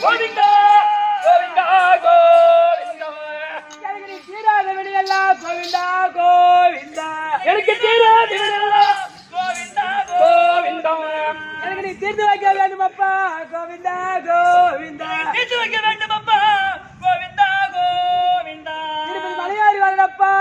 கோவிந்தா கோவிந்தா கோவிந்தா எனக்கு நீ தீராத விடையெல்லாம் கோவிந்தா கோவிந்தா எனக்கு தீராத விடையெல்லாம் கோவிந்தா கோவிந்தா எனக்கு நீ தீர்த்து வைக்க வேண்டும் அப்பா கோவிந்தா கோவிந்தா தீர்த்து வைக்க வேண்டும் அப்பா கோவிந்தா கோவிந்தா திருப்பதி மலையாரி வரணுப்பா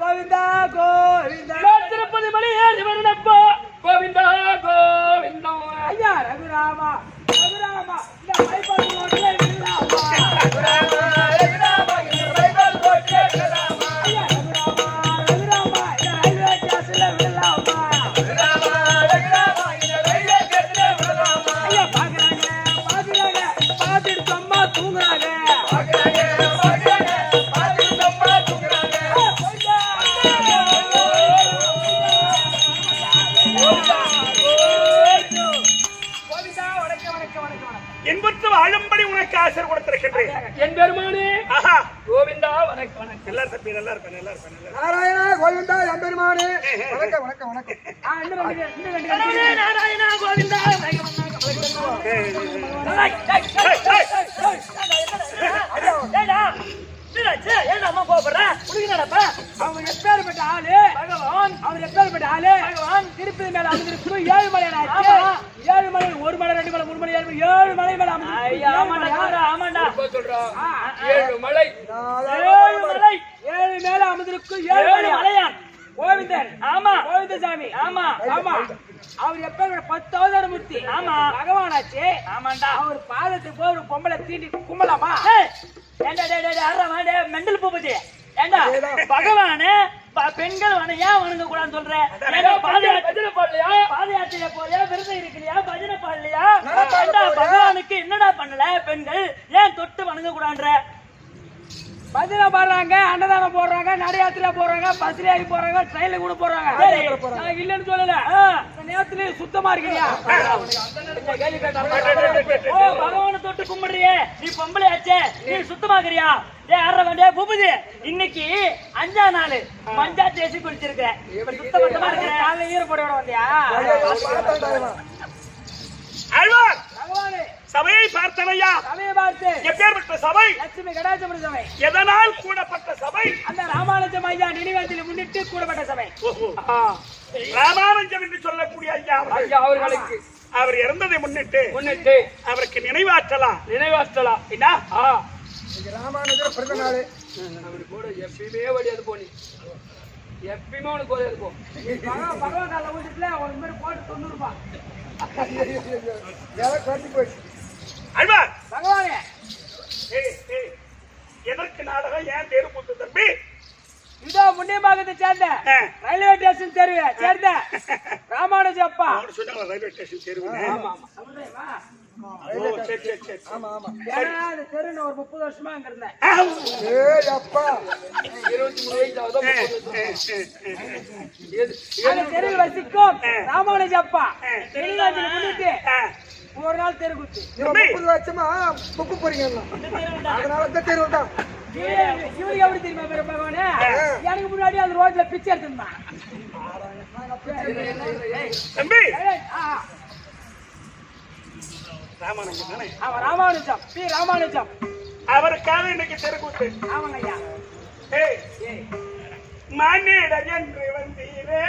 கோவிந்தா கோவிந்தா திருப்பதி மலையாரி வரணுப்பா கோவிந்தா கோவிந்தா ஐயா ரகுராமா ரகுராமா இந்த மலைப்பாடு ஓட்டியே விடலாமா ரகுராமா ரகுராமா இந்த மலைப்பாடு ஓட்டியே விடலாமா ஐயா ரகுராமா ரகுராமா இந்த ரயில்வே ஸ்டேஷன்ல விடலாமா ரகுராமா ரகுராமா இந்த ரயில்வே ஸ்டேஷன்ல விடலாமா ஐயா பாக்குறாங்க பாக்குறாங்க பாத்துட்டு சும்மா தூங்குறாங்க பாக்குறாங்க பாக்குறாங்க பாத்துட்டு சும்மா தூங்குறாங்க என்பற்று வாழும்படி உனக்கு ஆசர் கொடுத்திருக்கின்றேன் என் பெருமானே ஆஹா கோவிந்தா வணக்கம் வணக்கம் நல்லா இருப்பேன் நல்லா இருப்பேன் நல்லா இருப்பேன் நாராயணா கோவிந்தா என் பெருமானே வணக்கம் வணக்கம் வணக்கம் நாராயணா கோவிந்தா அவன் எப்பேற்பட்ட ஆளு பகவான் அவன் எப்பேற்பட்ட ஆளு பகவான் திருப்பதி மேல அமர்ந்திருக்கும் 7 மலை ஆச்சு 7 மலை 1 மலை 2 மலை 3 மலை 7 மலை மேல ஆமாண்டா சொல்றோம் 7 மலை 7 மேல அமர்ந்திருக்கும் 7 மலையான் கோவிந்தன் ஆமா கோவிந்தசாமி ஆமா ஆமா அவர் எப்ப 10,000 மூர்த்தி ஆமா பகவானாச்சு ஆமாண்டா அவர் பாதத்துக்கு போய் ஒரு பொம்பளை தீண்டி கும்பலாமா மெண்டல் பூபதி ஏண்டா பகவானு பெண்கள் ஏன் வணங்க கூடாதுன்னு சொல்றேன் பஜனை பாடலையா பாத யாத்திரை போறியா விரதம் இருக்கலையா பஜனை பாடலையா பகவானுக்கு என்னடா பண்ணல பெண்கள் ஏன் தொட்டு வணங்க கூடாதுன்ற பஜனை பாடுறாங்க அன்னதானம் போடுறாங்க நடையாத்திரை போறாங்க பஸ்ல ஏறி போறாங்க ட்ரெயின்ல கூட போறாங்க இல்லன்னு சொல்லல நேரத்துல சுத்தமா இருக்கிறியா பகவான தொட்டு கும்பிடுறியே நீ பொம்பளை ஆச்சே நீ சுத்தமாக்குறியா பூபதி இன்னைக்கு 5ஆம் நாள் மஞ்சா தேசி குளிச்சிருக்க சுத்தமா இருக்கிற ஈரப்பட வந்தியா சபையை பார்த்தனையா சபையை பார்த்து எப்பேற்பட்ட சபை லட்சுமி கடாச்சபடி சபை எதனால் கூடப்பட்ட சபை அந்த ராமானுஜம் ஐயா நினைவேந்தலை முன்னிட்டு கூடப்பட்ட சபை ராமானுஜம் என்று சொல்லக்கூடிய ஐயா அவர்களுக்கு அவர் இறந்ததை முன்னிட்டு அவருக்கு நினைவாற்றலாம் என்ன ராமானுஜர் பிறந்த நாள் கூட எப்பயுமே வழியாது போனி எப்பயுமே உனக்கு வழியாது போ பகவான் நல்ல ஊட்டத்துல ஒரு மாதிரி போட்டு 90 ரூபாய் குறைஞ்சி போயிடுச்சு அல்வார் பகவானே எதற்கு நாடகம் ஏன் தேர்வு கொடுத்த தம்பி இதோ முன்னே பாகத்தை சேர்ந்த ரயில்வே ஸ்டேஷன் தெருவு சேர்ந்த ராமானுஜ அப்பா சொன்னாங்க ரயில்வே ஸ்டேஷன் தெருவு ஆமா ஆமா தெரு ஒரு 30 வருஷமா அங்க இருந்தேன் 23 வயசு தெருவில் வசிக்கும் ராமானுஜ அப்பா தெருவாஞ்சலி முன்னிட்டு ஒரு நாள் தெரு குத்து 30 வருஷமா புக்கு போறீங்க அதனால தான் தெருவு தான் இவருக்கு எப்படி தெரியுமா பேரு பகவானே எனக்கு முன்னாடி அந்த ரோட்ல பிச்சை எடுத்துருந்தான் தம்பி ராமானுஜம் அவன் ராமானுஜம் பி ராமானுஜம் அவருக்காக இன்னைக்கு தெருக்கூத்து ஆமாங்க ஐயா மானிடர் என்று வந்தீரே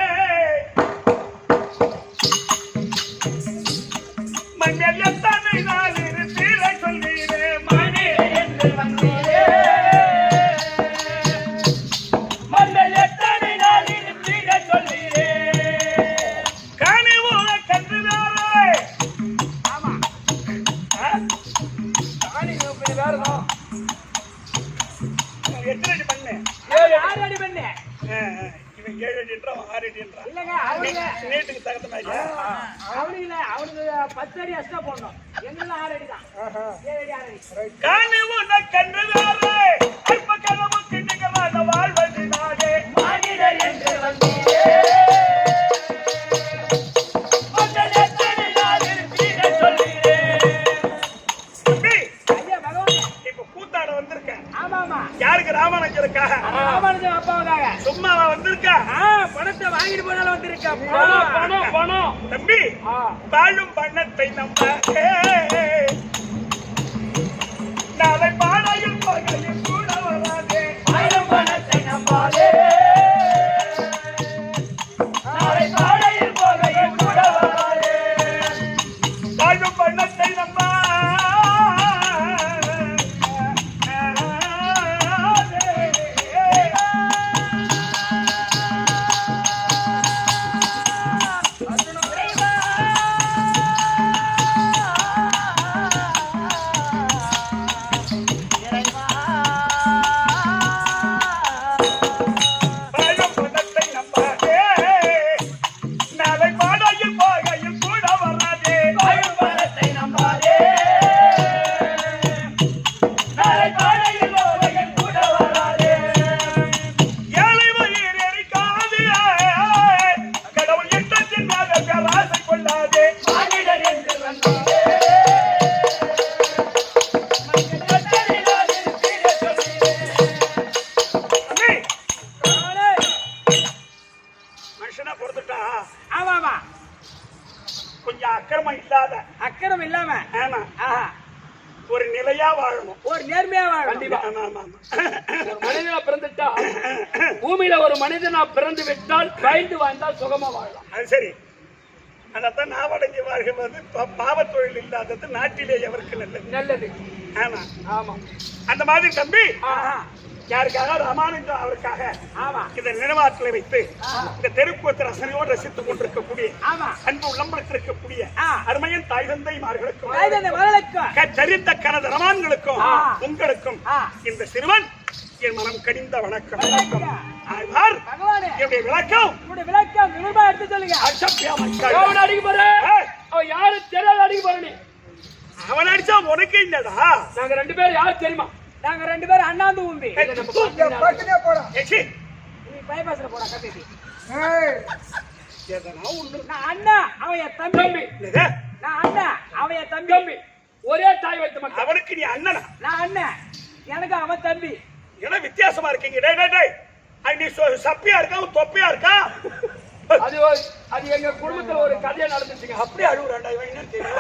மங்கள் எத்தனை நாள் இருத்தீரை சொல்லீரே மானிடர் என்று வந்தீரே மங்கள் எத்தனை நாள் இருத்தீரை சொல்லீரே காணி ஊழ கன்றுதாரே ஆமா காணி வேறதான் எத்தனை அடி பண்ணு 6 அடி பண்ணு இவன் 7 அடி என்றான் 6 அடி என்றான் இல்லங்க அவனுக்கு நீட்டுக்கு தகுந்த மாதிரி அவனுக்கு இல்ல அவனுக்கு 10 அடி எக்ஸ்ட்ரா போடணும் எங்கெல்லாம் 6 அடி தான் 7 அடி 6 அடி காணி ஊழ கன்றுதாரே அற்ப கனவுக்கு நிகரான வாழ்வதினாலே மானிடர் என்று வந்தீரே மங்கள் எத்தனை நாள் இருத்தீரை சொல்லீரே ஐயா பகவானே இப்ப கூத்தாட வந்திருக்கேன் ஆமா ஆமா யாருக்கு ராமானுஜருக்காக ராமானுஜம் அப்பாவுக்காக சும்மாவா வந்திருக்கா பணத்தை வாங்கிட்டு போனாலும் வந்திருக்கேன் தம்பி வாழும் பண்ணத்தை நம்ம ஆமா ஆஹா. ஒரு நிலையா வாழணும். ஒரு நேர்மையா வாழணும். கண்டிப்பா. ஆமா ஆமா ஆமா. ஒரு மனிதனா பிறந்துட்டா பூமியில ஒரு மனிதனா பிறந்து விட்டால் பயந்து வாழ்ந்தால் சுகமா வாழலாம். அது சரி. அதான் நாவடங்கி வாழ்வது பாவ தொழில் இல்லாதது நாட்டிலே எவருக்கு நல்லது. நல்லது. ஆமா ஆமா. அந்த மாதிரி தம்பி ஆஹா. யாருக்காக ராமானுஜம் அவருக்காக ஆமா. இந்த நினைவாற்றலை வைத்து இந்த தெருக்கூத்து ரசனையோடு ரசித்துக் கொண்டிருக்கக்கூடிய ஆமா. அன்பு உள்ளம்படுத்திருக்கக்கூடிய ஆ. அருமையின் தாய் தந்தைமார்களுக்கும் வயதான மகளுக்கும் சரித்த கனது ரமான்களுக்கும் ஆ. உங்களுக்கும் ஆ. இந்த சிறுவன் என் மனம் கனிந்த வணக்கம். வணக்கம். ஆழ்வார் பகவானே என்னுடைய விளக்கம் உங்களுடைய விளக்கம் விவரமா எடுத்து சொல்லுங்க. அவன் அடிக்க போற அவன் யாரு தெரியாத அடிக்க போற நீ. அவன் அடிச்சா உனக்கு இல்லடா. நாங்க 2 பேரும் யாரு தெரியுமா? நாங்க 2 பேரும் அண்ணாந்து உம்பி. பக்கத்திலே போடா. ஏச்சி நீ பைபாஸ்ல போடா கட்டிட்டு. ஏய், எதனா ஒண்ணு. நான் அண்ணா அவன் என் தம்பி. என்னது? நான் அண்ணா அவன் என் தம்பி. ஒரே தாய் வைத்த மக்கள். அவனுக்கு நீ அண்ணனா? நான் அண்ணன் எனக்கு அவன் தம்பி. என்ன வித்தியாசமா இருக்கீங்க? டேய் டேய் டேய். நீ சப்பியா இருக்கா தொப்பியா இருக்கா? அது எங்க குடும்பத்துல ஒரு கதையா நடந்துச்சுங்க. அப்படியே அழுகுறான்டா இவன். என்ன தெரியும்?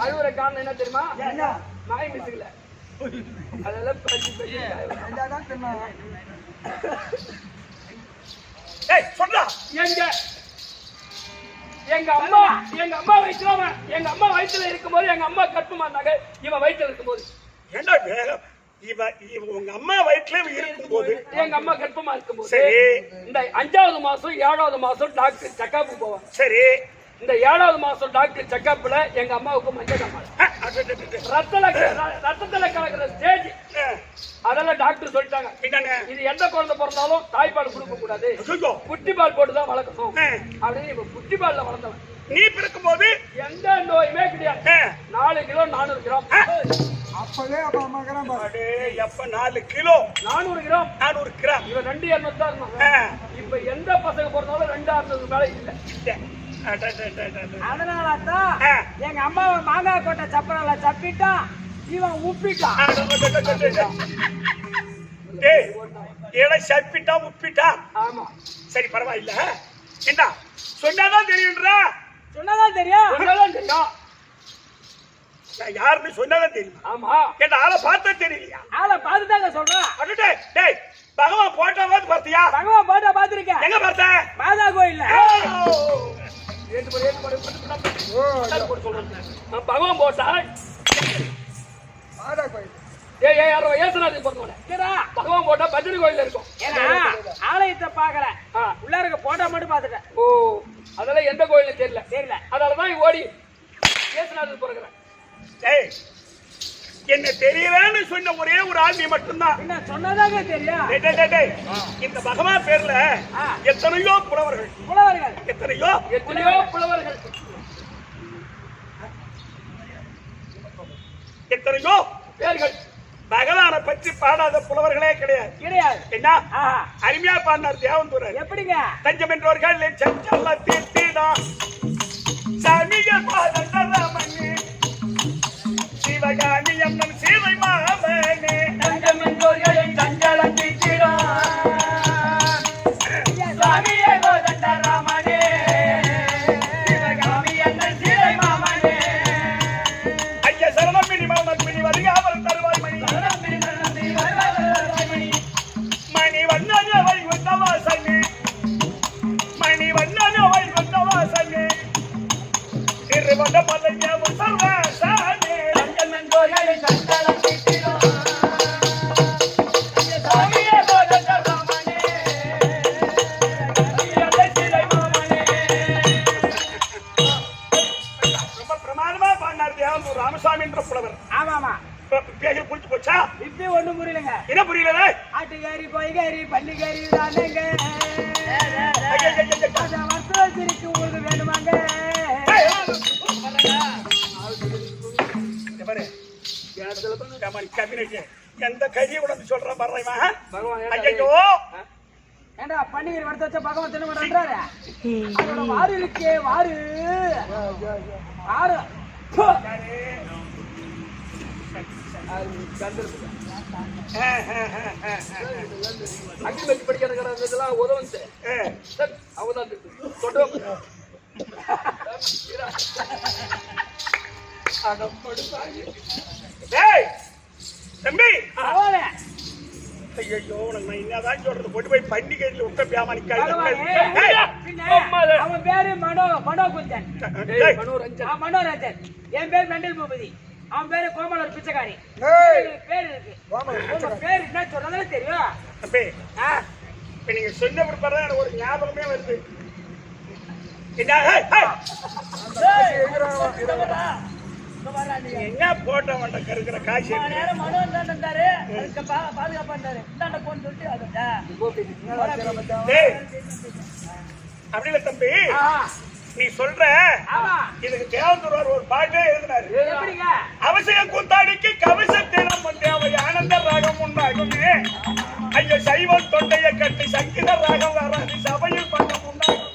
அழுகுற காரணம் என்ன தெரியுமா? நாய் மிஸ்ல அதெல்லாம் அதான் சொன்னேன். ஏய் சொல்றா. எங்க அம்மா வயித்துல இருக்கும்போது எங்க அம்மா கட்டுமானாங்க. இவன் வயித்துல இருக்கும்போது ஏண்டா வேகம் உங்க அம்மா வயிற்றுல இருக்கும்போது எங்க அம்மா கர்ப்பமா இருக்கும்போது சரி. இந்த 5வது மாசம் 7வது மாசம் டாக்டர் செக்கப் போவாங்க. சரி. இந்த 7வது மாசம் டாக்டர் செக்கப்ல எங்க அம்மாவுக்கு மஞ்சள் காமாலை ரத்தத்துல கலக்கிற ஸ்டேஜ். அதெல்லாம் டாக்டர் சொல்லிட்டாங்க, இது எந்த குழந்தை பிறந்தாலும் தாய்ப்பால் கொடுக்க கூடாது, குட்டி பால் போட்டுதான் வளர்க்கணும் அப்படின்னு. இப்ப குட்டி பால்ல வளர்ந்தவன். நீ பிறக்கும் போது எந்த நோயுமே கிடையாது. 4 கிலோ 400 கிராம். அப்பவே அப்ப அம்மாக்கெல்லாம் பாரு. எப்ப 4 கிலோ 400 கிராம் 400 கிராம். இவன் 200 தான் இருந்தான். இப்ப எந்த பசங்க பிறந்தாலும் 200 மேல இல்ல. அதனாலதான் எங்க அம்மாவை மாங்காய் கொட்டை சப்பரால சப்பிட்டான், இவன் உப்பிட்டான். சப்பிட்டா உப்பிட்டா. ஆமா சரி பரவாயில்ல. என்ன சொன்னாதான் தெரியும்ன்றா? சொன்னதான் தெரியும். சொன்னதான் தெரியும். நான் யாருன்னு சொன்னாதான் தெரியும். ஆமா என்ன ஆளை பார்த்தா தெரியலையா? ஆளை பார்த்துதாங்க சொல்றேன். டேய் பகவான் போட்டோவாது பார்த்தியா? பகவான் போட்டோ பார்த்திருக்கேன். எங்க பார்த்த? மாதா கோயில்ல. பகவான் போட்டா மாதா கோயில். பகவான் போட்டா பஜனை கோயில் இருக்கும். ஆலயத்தை பாக்கல, உள்ள இருக்க போட்டோ மட்டும் பாத்துட்டேன். ஓ அதெல்லாம் எந்த கோயிலும் தெரியல. அதனாலதான் ஓடி ஏசுநாதர் பிறகுறேன். என்ன தெரியலன்னு சொன்ன ஒரே ஒரு ஆள் நீ மட்டும்தான். என்ன சொன்னதாக தெரியும். இந்த பகவான் பேர்ல எத்தனையோ புலவர்கள் எத்தனையோ புலவர்கள் எத்தனையோ பேர்கள். பகவானை பற்றி பாடாத புலவர்களே கிடையாது. என்ன அருமையா பாடினார் தேவந்தூரர். எப்படிங்க? தஞ்சம் என்றவர்கள் செல்ல தீர்த்திடா சாமிகள் பாதமணி சிவகாமி அம்மன் சீதை மாமனே தஞ்சம் என்றவர்களை சஞ்சல தீர்த்திடா சாமியே கோதண்ட ராமனே சிவகாமி அம்மன் சீதை மாமனே ஐயா சரணம் மினி மாமன் மினி வருகாமல் தருவாய் மணி மணி வண்ணான வைகுண்டவாசனே மணி வண்ணான வைகுண்டவாசனே திருவண்ட பல்லையாவும் சர்வசானே தஞ்சம் என்றவர்களை சஞ்சல தீர்த்திடா சாமியே கோதண்ட ராமனே சீதை மாமனே. ரொம்ப பிரமாதமா பாடினார் தேவந்தூர் ராமசாமி என்ற புலவர். ஆமாமா பேர்கள் புடிச்சு போச்சா? இப்படி ஒண்ணும் புரியலங்க. என்ன புரியல? ஆட்டுக்காரி பொய்காரி பள்ளிக்காரி தானேங்க வசதிக்கு உங்களுக்கு வேணுமாங்க. எந்த கையை உடம்பு சொல்ற பாருமா? ஐயோ ஏண்டா பண்டிகை வரத வச்ச பகவான் என்ன பண்றாரு? அதோட வாரு இருக்கே வாரு வாரு. அக்ரிமெண்ட் படிக்கிற இதெல்லாம் உதவுச்சு அவதான் தொட்டு தம்பி அவனே ஐயோ உனக்கு நான் என்னதான் சொல்றது கொண்டு போய் பண்டிகையில விட்ட பியாமணிக்காய் அவன் பேரு மனோகுந்தன் மனோரஞ்சன் என் பேர் மெண்டல் பூபதி அவன் பேரு கோமலர் பிச்சைக்காரி பேர் இருக்கு உங்க பேர் என்ன சொல்றதானே தெரியும் தம்பி இப்ப நீங்க சொன்ன பிற்பாடு எனக்கு ஒரு ஞாபகமே வருது என்ன போட்ட மாட்டேன் கருக்கிற காசு அப்படி இல்ல தம்பி நீ சொல்ற இதுக்கு தேவந்தூர் ஒரு பாட்டே எழுதினாரு அவசியம் கூத்தாடிக்கு கவசத்தினம் தேவை ஆனந்த ராகம் உண்டாகுமே ஐயோ சைவம் தொண்டைய கட்டி சங்கீத ராகம் வராது சபையில் பண்ண உண்டாகும்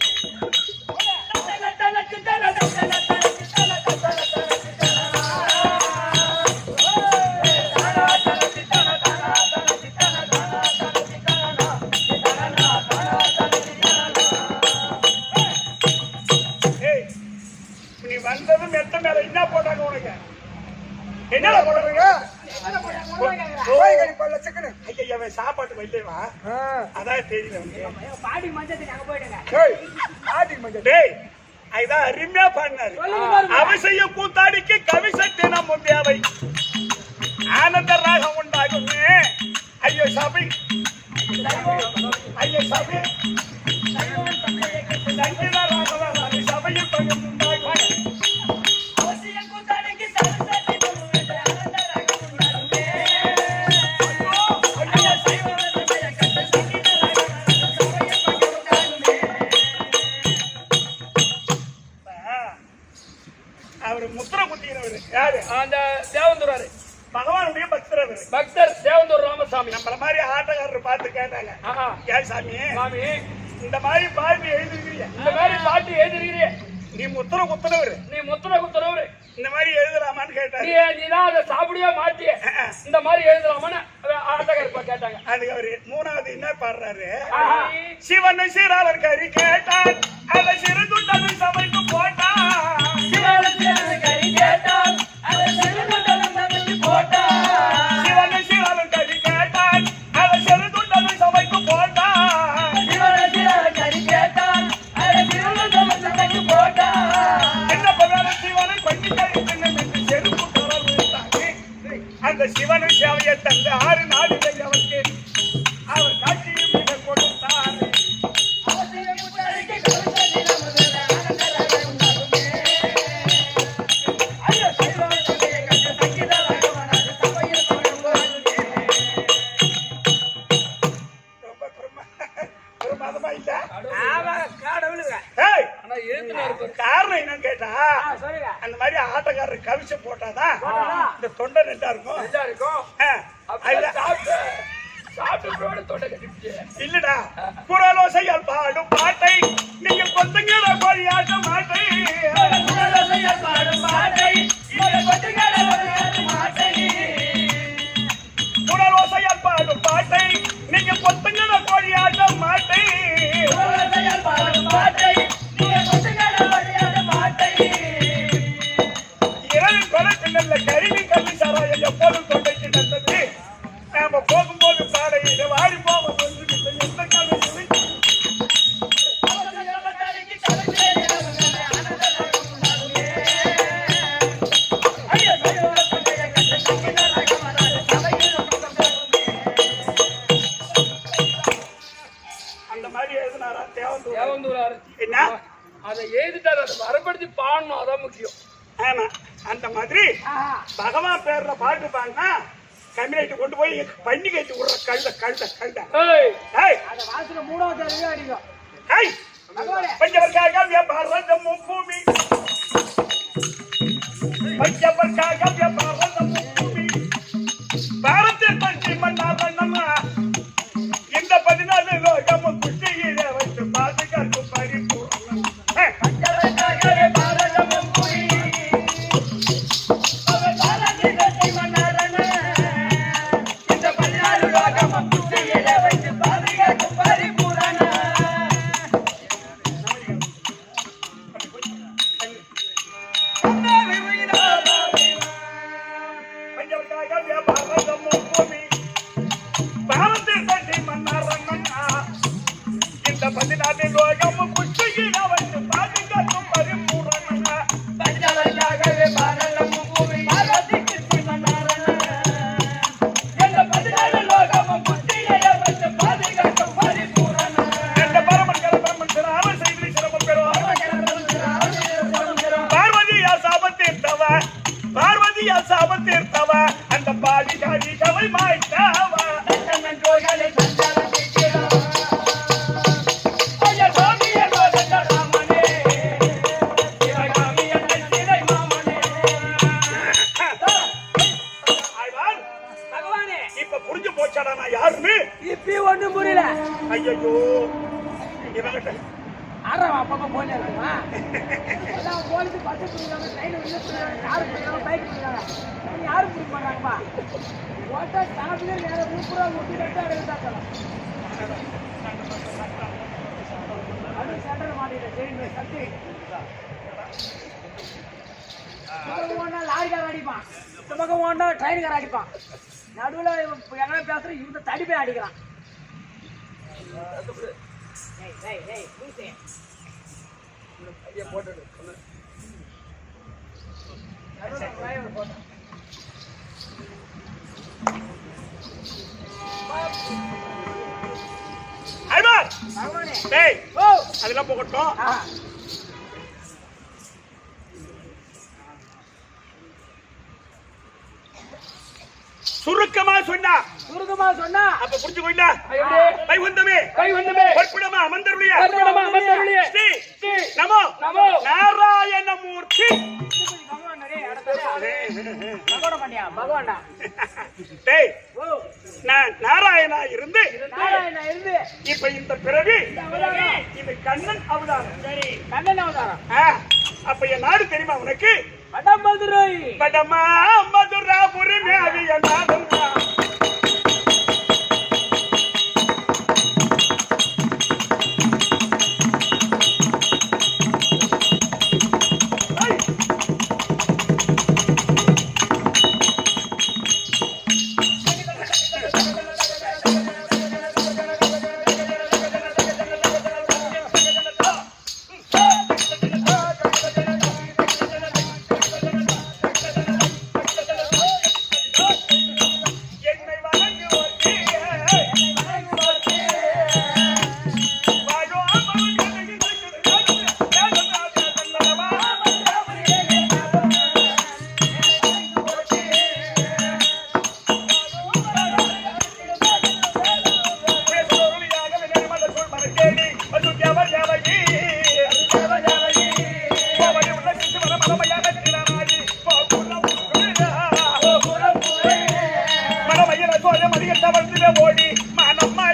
சாப்பாட்டு வைலேவா அதான் தெரியல பாடி மஞ்சள் அங்க போயிடுங்க அதுதான் அருமையா பாடினாரு அவசியம் கூத்தாடிக்கு கவிசத்தினம் தேவை ஆனந்த ராகம் உண்டாகுமே ஐயோ சபை ஐயோ சபை சங்கீத ராகம் சபையில் பங்கு உண்டாகும் அந்த தேவந்தூராரு பகவானுடைய பக்தர் தேவந்தூர் ராமசாமி நம்மள மாதிரி ஆட்டக்காரர் பார்த்து கேட்டாங்க ஏன் சாமி சாமி இந்த மாதிரி பாட்டு எழுதுகிறீங்க இந்த மாதிரி பாட்டு எழுதுறீங்க நீ முத்திர குத்துனவரு நீ முத்திர குத்துறவரு இந்த மாதிரி எழுதலாமான்னு கேட்டாரு நீதான் அதை சாப்பிடியா மாட்டிய இந்த மாதிரி எழுதலாமான்னு ஆட்டக்காரர் கேட்டாங்க அதுக்கு அவரு மூணாவது என்ன பாடுறாரு சிவன் சீராளர் கறி கேட்டான் அதை சிறு துண்டது சமைத்து போட்டான் சிவன் சீராளர் கறி கேட்டான் அதை சிறு துண்டது சமைத்து போட்டான் என்ன பண்ணாரு சிவனை கொஞ்சம் செருப்பு தொடர்பு அந்த சிவனும் சேவையை தந்து 6 நாளிலே அவருக்கு அவர் காட்சியும் மிக கொடுத்தார் காரணம் என்னன்னு கேட்டா அந்த மாதிரி ஆட்டக்காரர் கவிச்சு போட்டாதான் இந்த தொண்டை நெட்டா இருக்கும் இல்லடா குரலோசையால் பாடும் பாட்டை நீங்க கொத்துங்கிற கோழியாட்ட மாட்டை குரலோசையால் பாடும் பாட்டை நீங்க கொத்துங்கிற கோழியாட்ட மாட்டை கருவி கல்வி சாராயம் எப்போதும் தொண்டைக்கு நல்லது நாம போகும்போது பாடையில வாடி போவோம் எந்த காலத்தில் அந்த மாதிரி எழுதினாரா தேவந்தூராரு என்ன அதை எழுதிட்டாரு அதை வரப்படுத்தி பாடணும் அதான் முக்கியம் ஆமா அந்த மாதிரி பகவான் பேர்ல பாட்டு பாடினா கம்யூனிட்டி கொண்டு போய் பண்ணி கட்டி விடுற கழுத மூணாவது அடிக்கும் பஞ்சவர்க்காக வியாபாரம் பூமி பஞ்சவர்க்காக வியாபாரம் பூமி பாரத்தில் பற்றி மன்னார் இந்த 14 லோகம் குட்டியில வைத்து பாதுகாக்கும் பரிபூர்ணம் இந்த சாபம் தீர்த்தவ அந்த பாடி காடி கவை மாய்த்தவ இப்ப புரிஞ்சு போச்சாடா நான் யாருன்னு இப்பி ஒண்ணும் புரியல. ஐயோ இவங்கிட்ட ஆறாம் அப்பப்ப போன் இருக்குமா எல்லாம் போலீஸ் பஸ் பிடிக்காம ட்ரெயின் கார் பிடிக்காம பைக் பிடிக்காம யாரும் பிடிக்க மாட்டாங்கப்பா ஓட்டா ஸ்டாப்ல நேர ஊப்புறா முட்டி கட்ட எடுத்தாக்கலாம் அது சென்டர் மாட்டிட்ட ட்ரெயின் சத்தி ஓனா லாரிக்கார அடிப்பான் இந்த பக்கம் ஓனா ட்ரெயின்கார அடிப்பான் நடுவில் எங்கன்னா பேசுற இந்த தடி போய் அடிக்கிறான். அதெல்லாம் போகட்டும். சுருக்கமா சொன்னா அப்ப புரிஞ்சு போயிட்டா வைகுந்தமே பொற்புடமா அமர்ந்தருளிய ஸ்ரீ நமோ நாராயணமூர்த்தி டேய் நான் நாராயணா இருந்து இப்ப இந்த பிறவி இது கண்ணன் அவதாரம். அப்ப என் நாடு தெரியுமா உனக்கு? வடமா மதுராபுரி மேவிய நாதன் ஓடி மனம்மா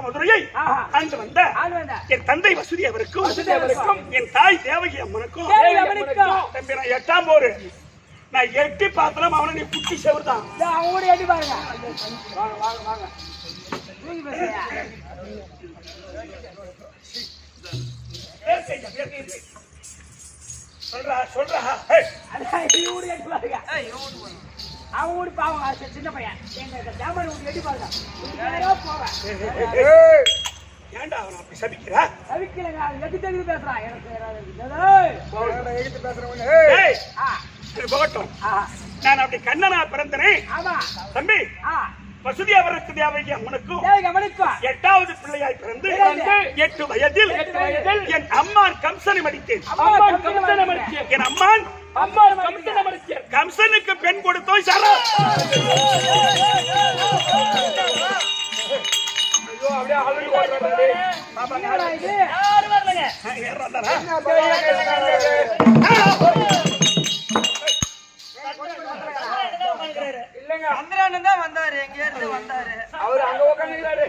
மதுரையை ஆண்டு வந்த என் தந்தை வசதி அவருக்கும் என் தாய் தேவகி அம்மனுக்கும் தம்பி நான் 8ஆம் போரு நான் எட்டி பார்த்தலாம் அவனை நீ குட்டி செவர்தான் அவங்க எட்டி பாருங்க சொல்றா அவங்க ஊடி பாவங்க சின்ன பையன் எங்க ஜாமான் ஊடி எட்டி பாருங்க ஏன்டா அவன் அப்படி சபிக்கிறா? சபிக்கலங்க எட்டி தெரிஞ்சு பேசுறான் எனக்கு எடுத்து பேசுறவங்க போகட்டும். நான் அப்படி கண்ணனா பிறந்தனே தம்பி வசதி அவருக்கு தேவைக்கு அம்மனுக்கும் 8வது பிள்ளையாய் பிறந்து 8 வயதில் என் அம்மான் கம்சனை மடித்தேன். என் அம்மான் கம்சனுக்கு பெண் கொடுத்தோம் சாரா. வந்தாரு எங்க இருந்து வந்தாரு அவரு அங்க உட்காந்துக்கிறாரு.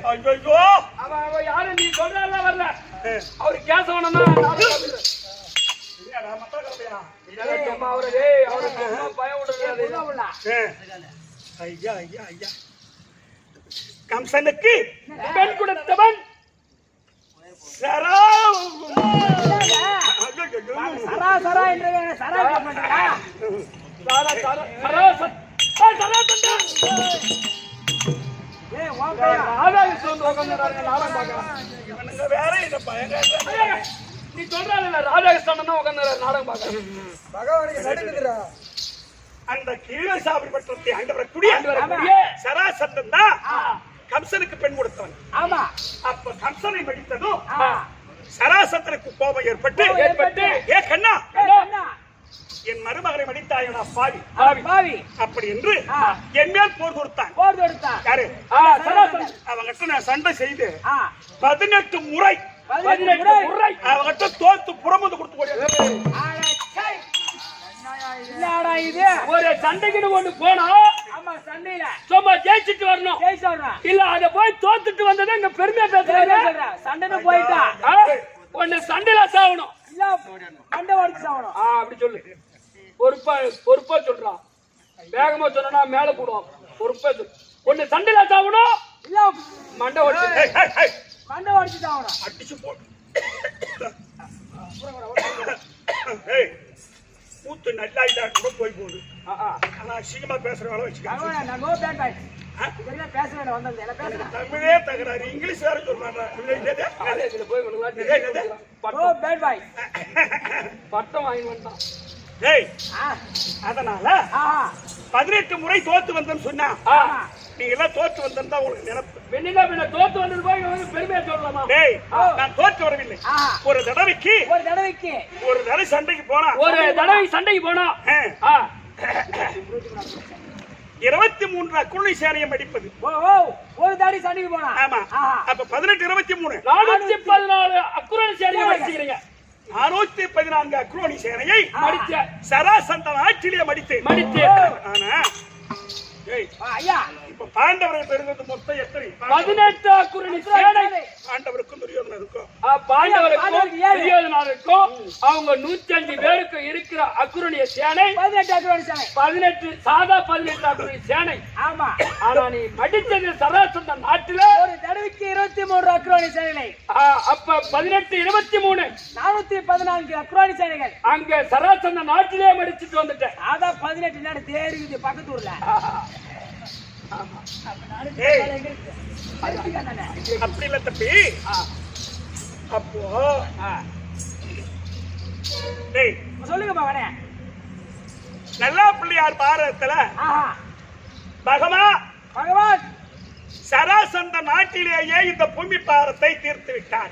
அவன் யாரு நீ சொல்றாருல வரல அவரு கேசவனா கம்சனுக்கு பெண் கொடுத்தவன் சரா என்று சரா ராதாகிருஷ்ணன் வந்து உட்கார்ந்துறாங்க நாடகம் பார்க்க. இவனுங்க வேற என்னப்பா எங்க நீ சொல்றாங்கல்ல ராதாகிருஷ்ணன் தான் உட்கார்ந்துறாரு நாடகம் பார்க்க. பகவானுக்கு நடுக்குதுடா. அந்த கீழசாபி பட்டத்தை ஆண்டவரக்கூடிய சராசந்தன் தான் கம்சனுக்கு பெண் கொடுத்தவன். ஆமா. அப்ப கம்சனை மடித்ததும் சராசந்தனுக்கு கோபம் ஏற்பட்டு ஏ கண்ணா என் மருமகனை மடித்தாயனா பாவி பாவி அப்படி என்று என் மேல் போர் கொடுத்தான். யாரு? அவங்கிட்ட நான் சண்டை செய்து 18 முறை அவங்கிட்ட தோத்து புறமுந்து கொடுத்து ஒரு சண்டைக்கு ஒண்ணு போனா சும்மா ஜெயிச்சுட்டு வரணும். இல்ல அத போய் தோத்துட்டு வந்ததை இங்க பெருமையா பேசுறாங்க. சண்டைன்னு போயிட்டா ஒண்ணு சண்டையில சாவணும். மண்டை உடைச்சு சாவணும். அப்படி சொல்லு. பொறுப்பா சொல்றான். வேகமா சொன்னா மேல போடுவான். பொறுப்பா சொல்லு. ஒண்ணு சண்டையில சாவணும். இல்ல மண்டை உடைச்சு மண்டை உடைச்சு சாவணும். அடிச்சு போட்டு கூத்து நல்லாயிட்டா கூட போய் போகுது. ஆனா சீக்கிரமா பேசுற வேலை வச்சுக்க. பேச வேண்டாம் வந்தது தமிழே தகராறு இங்கிலீஷ் வேற சொல்றாங்க. பட்டம் வாங்கி வந்தான். அதனால 18 முறை தோத்து வந்தேன்னு சொன்னா நீங்க எல்லாம் தோத்து வந்தா உங்களுக்கு நினைப்பு. பின்ன தோத்து வந்தது போய் பெருமையா சொல்லலாமா? நான் தோத்து வரவில்லை. ஒரு தடவைக்கு ஒரு தடவை சண்டைக்கு போனா 23 அக்குழி சேனையம் அடிப்பது. ஒரு தாடி சண்டைக்கு போனா. ஆமா. அப்ப 18 23 414 அக்குரணி சேனையை அடிச்சிக்கிறீங்க. 414 அக்குரணி சேனையை மடிச்ச சராசந்தன் ஆட்சியிலே மடித்து. ஆனா ஐயா இப்ப பாண்டவர்கள் பெருந்தது மொத்தம் எத்தனை? 18 அக்குரணி சேனை. பாண்டவருக்கும் துரியோதனருக்கும் துரியோதனருக்கும் அவங்க 105 பேருக்கு இருக்கிற அக்குரணிய சேனை 18 சாதா 18 அக்குரணி சேனை. ஆமா. ஆனா நீ மடிச்சது சராசந்தன் நாட்டுல ஒரு தடவைக்கு 23 அக்குரணி சேனை. அப்ப 18 23 414 அக்குரணி சேனைகள் அங்க சராசந்தன் நாட்டிலே மடிச்சிட்டு வந்துட்டேன். அதான் 18 நாடு தேடிக்குது பக்கத்து ஊர்ல. அப்படி இல்ல தம்பி. அப்போ சொல்லுங்க மகனே. நல்லா பிள்ளையார் பாரதத்துல பகவான் சராசந்த நாட்டிலேயே இந்த பூமி பாரத்தை தீர்த்து விட்டார்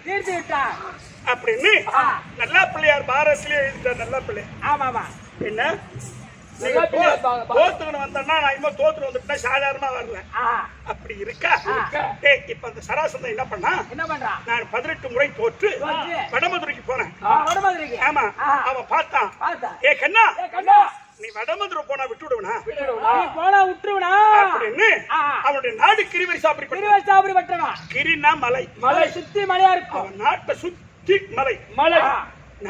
அப்படின்னு நல்லா பிள்ளையார் பாரதத்திலே எழுதிட்டார். நல்லா பிள்ளை. ஆமா. என்ன தோத்துக்கணும் வந்தா நான் இன்னும் தோத்துட்டு வந்துட்டா சாதாரணமா வரல. அப்படி இருக்கா? இப்ப அந்த சராசந்தன் என்ன பண்றா? நான் 18 முறை தோற்று வடமதுரைக்கு போனேன். ஆமா. அவன் பார்த்தான். ஏ கண்ணா நீ வடமதுரை போனா விட்டுடுவனா? அப்படின்னு அவனுடைய நாடு கிரிவரி சாப்பிட. கிரினா மலை சுத்தி மலையா இருக்கும். அவன் நாட்டை சுத்தி மலை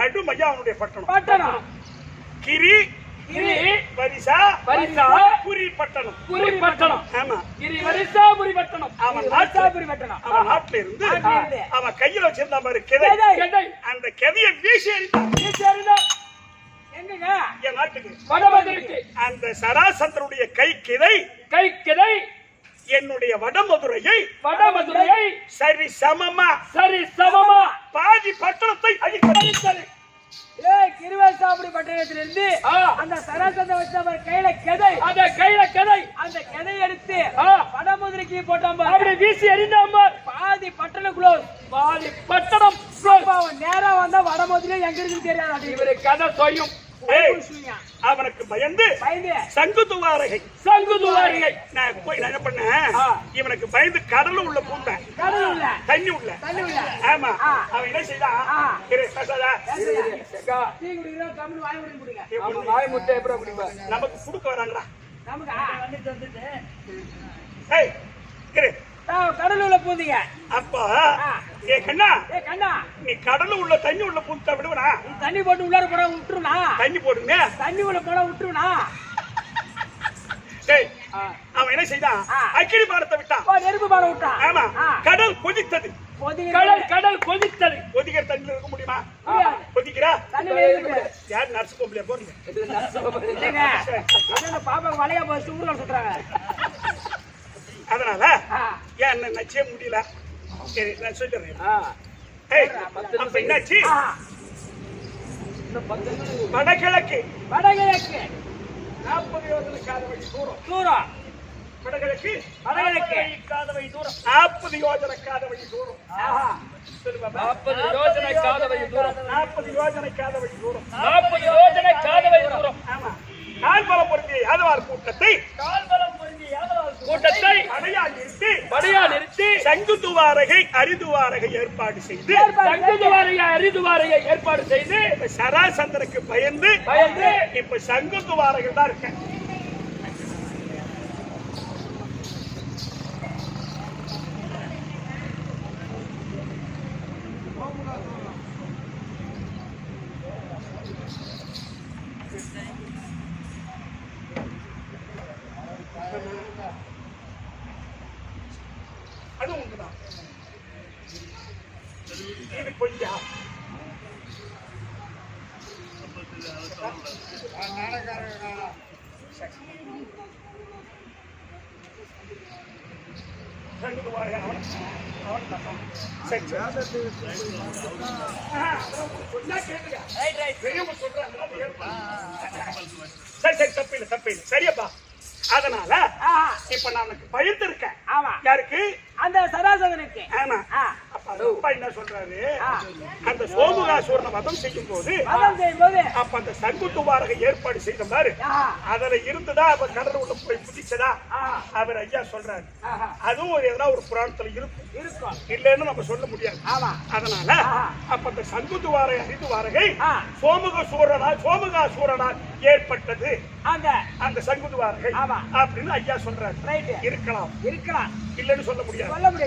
நடுமையா அவனுடைய பட்டணம். கிரி வரிசா புரி பட்டணம். ஆமா. கிரி வரிசா புரி பட்டணம். அவன் நாட்டுல இருந்து அவன் கையில வச்சிருந்தா பாரு கிதை. அந்த கிதையை வீசி எறிந்தான். எங்கங்க? என் நாட்டுக்கு வடமதுரைக்கு. அந்த சராசந்தனுடைய கை கிதை என்னுடைய வடமதுரையை சரி சமமா பாதி பட்டணத்தை அழித்தது. கிருவேசாபுரி பட்டணத்திலிருந்து அந்த சராசந்த வச்சவர் கையில கதை அந்த கதை எடுத்து வடமதுரைக்கு போட்டான். வீசி எறிந்தாம பாதி பட்டணம் க்ளோஸ். பாதி பட்டணம் நேரா வந்தா வடமதுரை எங்க இருக்குன்னு தெரியாது. இவரு கதை சொய்யும். அவனுக்கு பயந்து சங்கு துவாரகை நான் போய் என்ன பண்ணேன்? இவனுக்கு பயந்து கடல் உள்ள பூந்தேன். தண்ணி உள்ள. ஆமா. அவன் என்ன செய்தான்? நமக்கு குடுக்க வராங்களா? கடல் உள்ள பூந்தீங்க. அப்பா ஏ கண்ணா நீ கடல் உள்ள தண்ணி உள்ள பூந்தா விடுவனா? தண்ணி போட்டு உள்ளார போட விட்டுருனா? தண்ணி போடுங்க. தண்ணி உள்ள போட விட்டுருனா? அவன் என்ன செய்தான்? அக்கினி பாலத்தை விட்டான். நெருப்பு பாலம் விட்டான். ஆமா. கடல் கொதித்தது. கடல் கொதித்தது. கொதிக்கிற தண்ணில இருக்க முடியுமா? கொதிக்கிறா? யார் நர்ஸ் பொம்பளையா போறீங்க? பாப்பா வளையா போய் சும்மா சுத்துறாங்க. அதனால என்ன நச்சே முடியல. சரி நான் சொல்லிடுறேன். ஏய், அப்ப என்னாச்சு? வடகிழக்கு 40 யோஜனை காதவழி தூரம். வடகிழக்கு காதவை தூரம் 40 யோஜனை காதவழி தூரம். 40 யோஜனை காதவழி தூரம். 40 யோஜனை காதவழி தூரம். 40 யோஜனை காதவழி தூரம். ஆமா. கால்பலம் பொருந்திய யாதவார் கூட்டத்தை படையா நிறுத்தி சங்குதுவாரகை அரிதுவாரகை ஏற்பாடு செய்து ஏற்பாடு செய்து சராசந்தனுக்கு பயந்து இப்ப சங்குதுவாரகை தான் இருக்க. அது உண்டுதான். இது கொஞ்சம் தப்பில்லை சரியப்பா. அதனால இப்ப நான் பயிர்த்து இருக்கேன். யாருக்கு? அந்த சராசகனுக்கு. ஆமா. அப்பா என்ன சொல்றாரு? அந்த சோமுகாசுரனை வதம் செய்யும் போது அப்ப அந்த சங்குதுவாரகை ஏற்பாடு செய்த மாதிரி அதுல இருந்துதான் அப்ப கடல் உள்ள போய் குதிச்சதா அவர் ஐயா சொல்றாரு. அதுவும் எதனா ஒரு புராணத்துல இருக்கும், இல்லைன்னு நம்ம சொல்ல முடியாது. அதனால அப்ப அந்த சங்குதுவாரை அரிதுவாரகை சோமுகாசுரனால் ஏற்பட்டது அந்த சங்குதுவாரகை அப்படின்னு ஐயா சொல்றாரு. இருக்கலாம் இல்லன்னு சொல்ல முடியாது.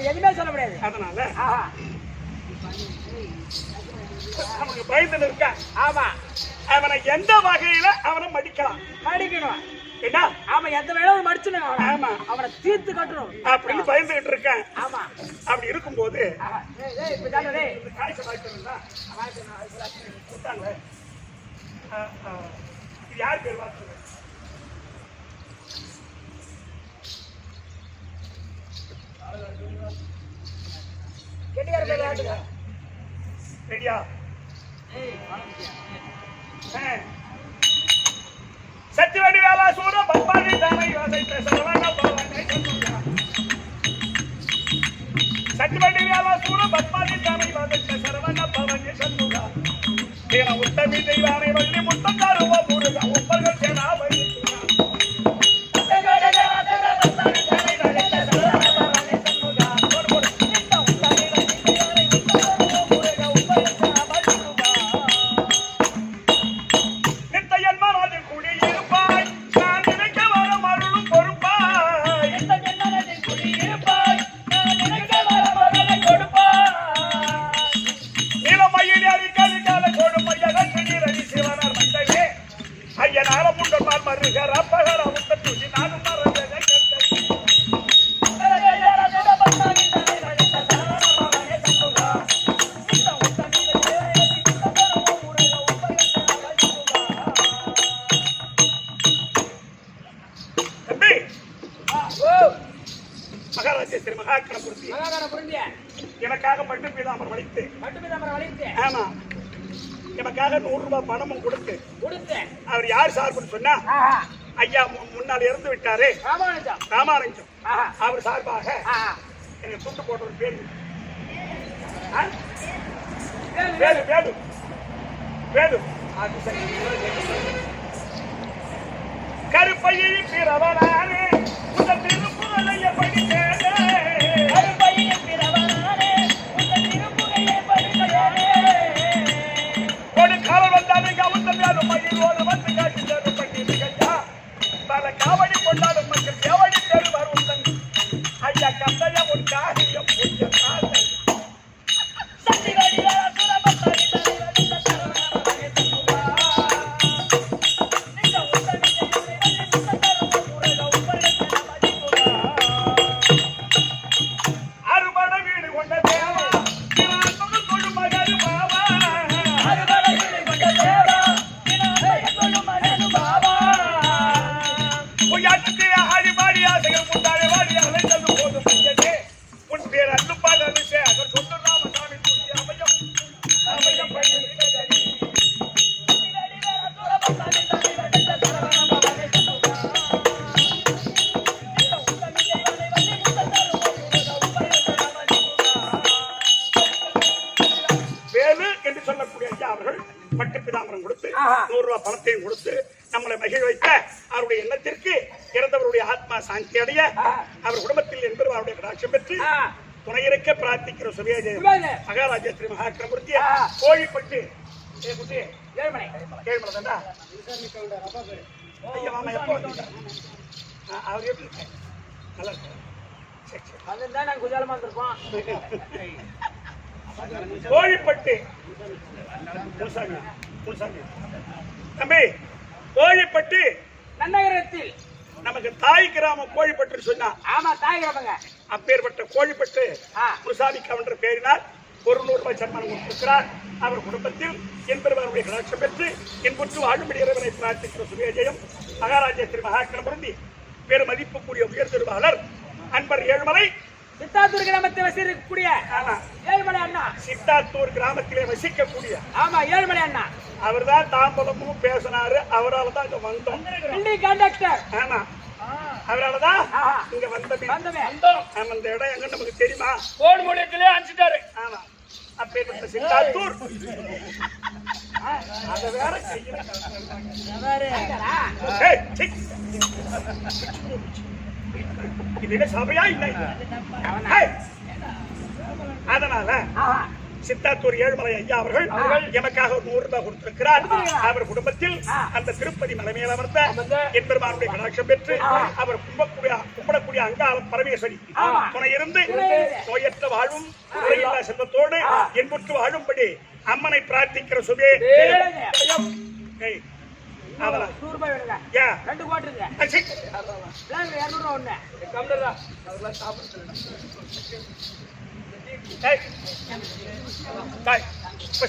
எதுவுமே சொல்ல முடியாது. அதனால நமக்கு பயந்து இருக்கா. அவனை எந்த வகையில அவனை மடிக்கணும் என்ன? அவன் எந்த வேணும் மடிச்சுடணும். ஆமா, அவனை தீர்த்து கட்டணும் அப்படின்னு பயந்துகிட்டு இருக்கேன். அப்படி இருக்கும்போது யார் பேர் வாங்க? ரெடியா? சத்திவடி வேலா சூர பப்பாடி தானை வாசைத்த சரவண பவனை சண்முகா. சத்திவடி வேலா சூர பப்பாடி தானை வாசைத்த சரவண பவனை சண்முகா. தேன உத்தமி தெய்வானை வள்ளி முத்தம் தருவ முருகா. ஒப்பர்கள் சேனா வள்ளி எனக்காக பட்டு பீதாமரம் வலித்து ஆமா எனக்காக 100 ரூபாய் பணமும் கொடுத்து அவர் யார் சார்புன்னு சொன்னா ஐயா முன்னால் இறந்து விட்டாரு ராமானுஜம். அவர் சார்பாக எனக்கு துண்டு போட்ட ஒரு பேரு கருப்பையை பிறவனானே உங்கள் திருப்புகழைய படித்தேனே. காலம் வந்தாலும் கவுந்தம் மகிழ்வோடு வந்து காட்டி தேர்வு பண்ணியா பல காவடி கொண்டாடும் மக்கள் தேவடி தேர்வு வரும் ஐயா கந்தையா ஒரு காரியம் 100 ரூபாய் பணத்தையும் கொடுத்து நம்மளை மகிழ வைத்த அவருடைய எண்ணத்திற்கு இறந்தவருடைய ஆத்மா சாந்தி அடைய அவர் குடும்பத்தில் என்பது அவருடைய கடாட்சம் பெற்று துணையிருக்க பிரார்த்திக்கிற சுபேஜெயம் மகாராஜா ஸ்ரீ மகாக்கிரமூர்த்திய கோழிப்பட்டு ஏழுமலை கேள்மலை தாண்டா ஐயா மாமா எப்போ வந்தீங்க அவர் எப்படி இருக்காரு நல்லா இருக்காரு சரி சரி அதுதான் நாங்க குஜாலமா இருந்திருப்போம் கோழிப்பட்டு தம்பி கோழிப்பட்டு நன்னகரத்தில் நமக்கு தாய் கிராமம் கோழிப்பட்டு சொன்னா ஆமா தாய் கிராமங்க அப்பேற்பட்ட கோழிப்பட்டு முசாமி கவுண்டர் பேரினால் 100 ரூபாய் சன்மானம் கொடுத்திருக்கிறார் அவர் குடும்பத்தில் என்பவருடைய கடாட்சம் பெற்று என்புற்று வாழும்படி இறைவனை பிரார்த்திக்கிற சுபேஜெயம் மகாராஜா திரு மகாக்கிரமூர்த்தி பெரும் மதிப்புக்குரிய உயர் திருவாளர் அன்பர் ஏழுமலை சித்தாத்தூர் கிராமத்தில் வசிக்கக்கூடிய ஏழுமலை அண்ணா சித்தாத்தூர் கிராமத்திலே வசிக்கக்கூடிய ஆமா ஏழுமலை அண்ணா அவர்தான் தாம்பலமும் பேசினாரு அவரால் தான் இங்க வந்தோம் கண்டக்டர் ஆமா அவரால்தான் இங்க வந்தமே ஆமா இந்த இடம் எங்க நமக்கு தெரியுமா கோடு மூலியத்திலே அனுப்பிச்சிட்டாரு ஆமா அப்பேற்பட்ட சித்தாத்தூர் அத வேற இது சபையா இல்லை அதனால சித்தாத்தூர் ஏழுமலை ஐயா அவர்கள் எமக்காக 100 ரூபாய் கொடுத்திருக்கிறார் அவர் குடும்பத்தில் அந்த திருப்பதி மலைமையில் அமர்ந்த என்பெருமானுடைய கடாட்சம் பெற்று அவர் கும்பிடக்கூடிய அங்காளம் பரமேஸ்வரி துணை இருந்து நோயற்ற வாழ்வும் குறையில்லா செல்வத்தோடு என்புற்று வாழும்படி அம்மனை பிரார்த்திக்கிற சுபே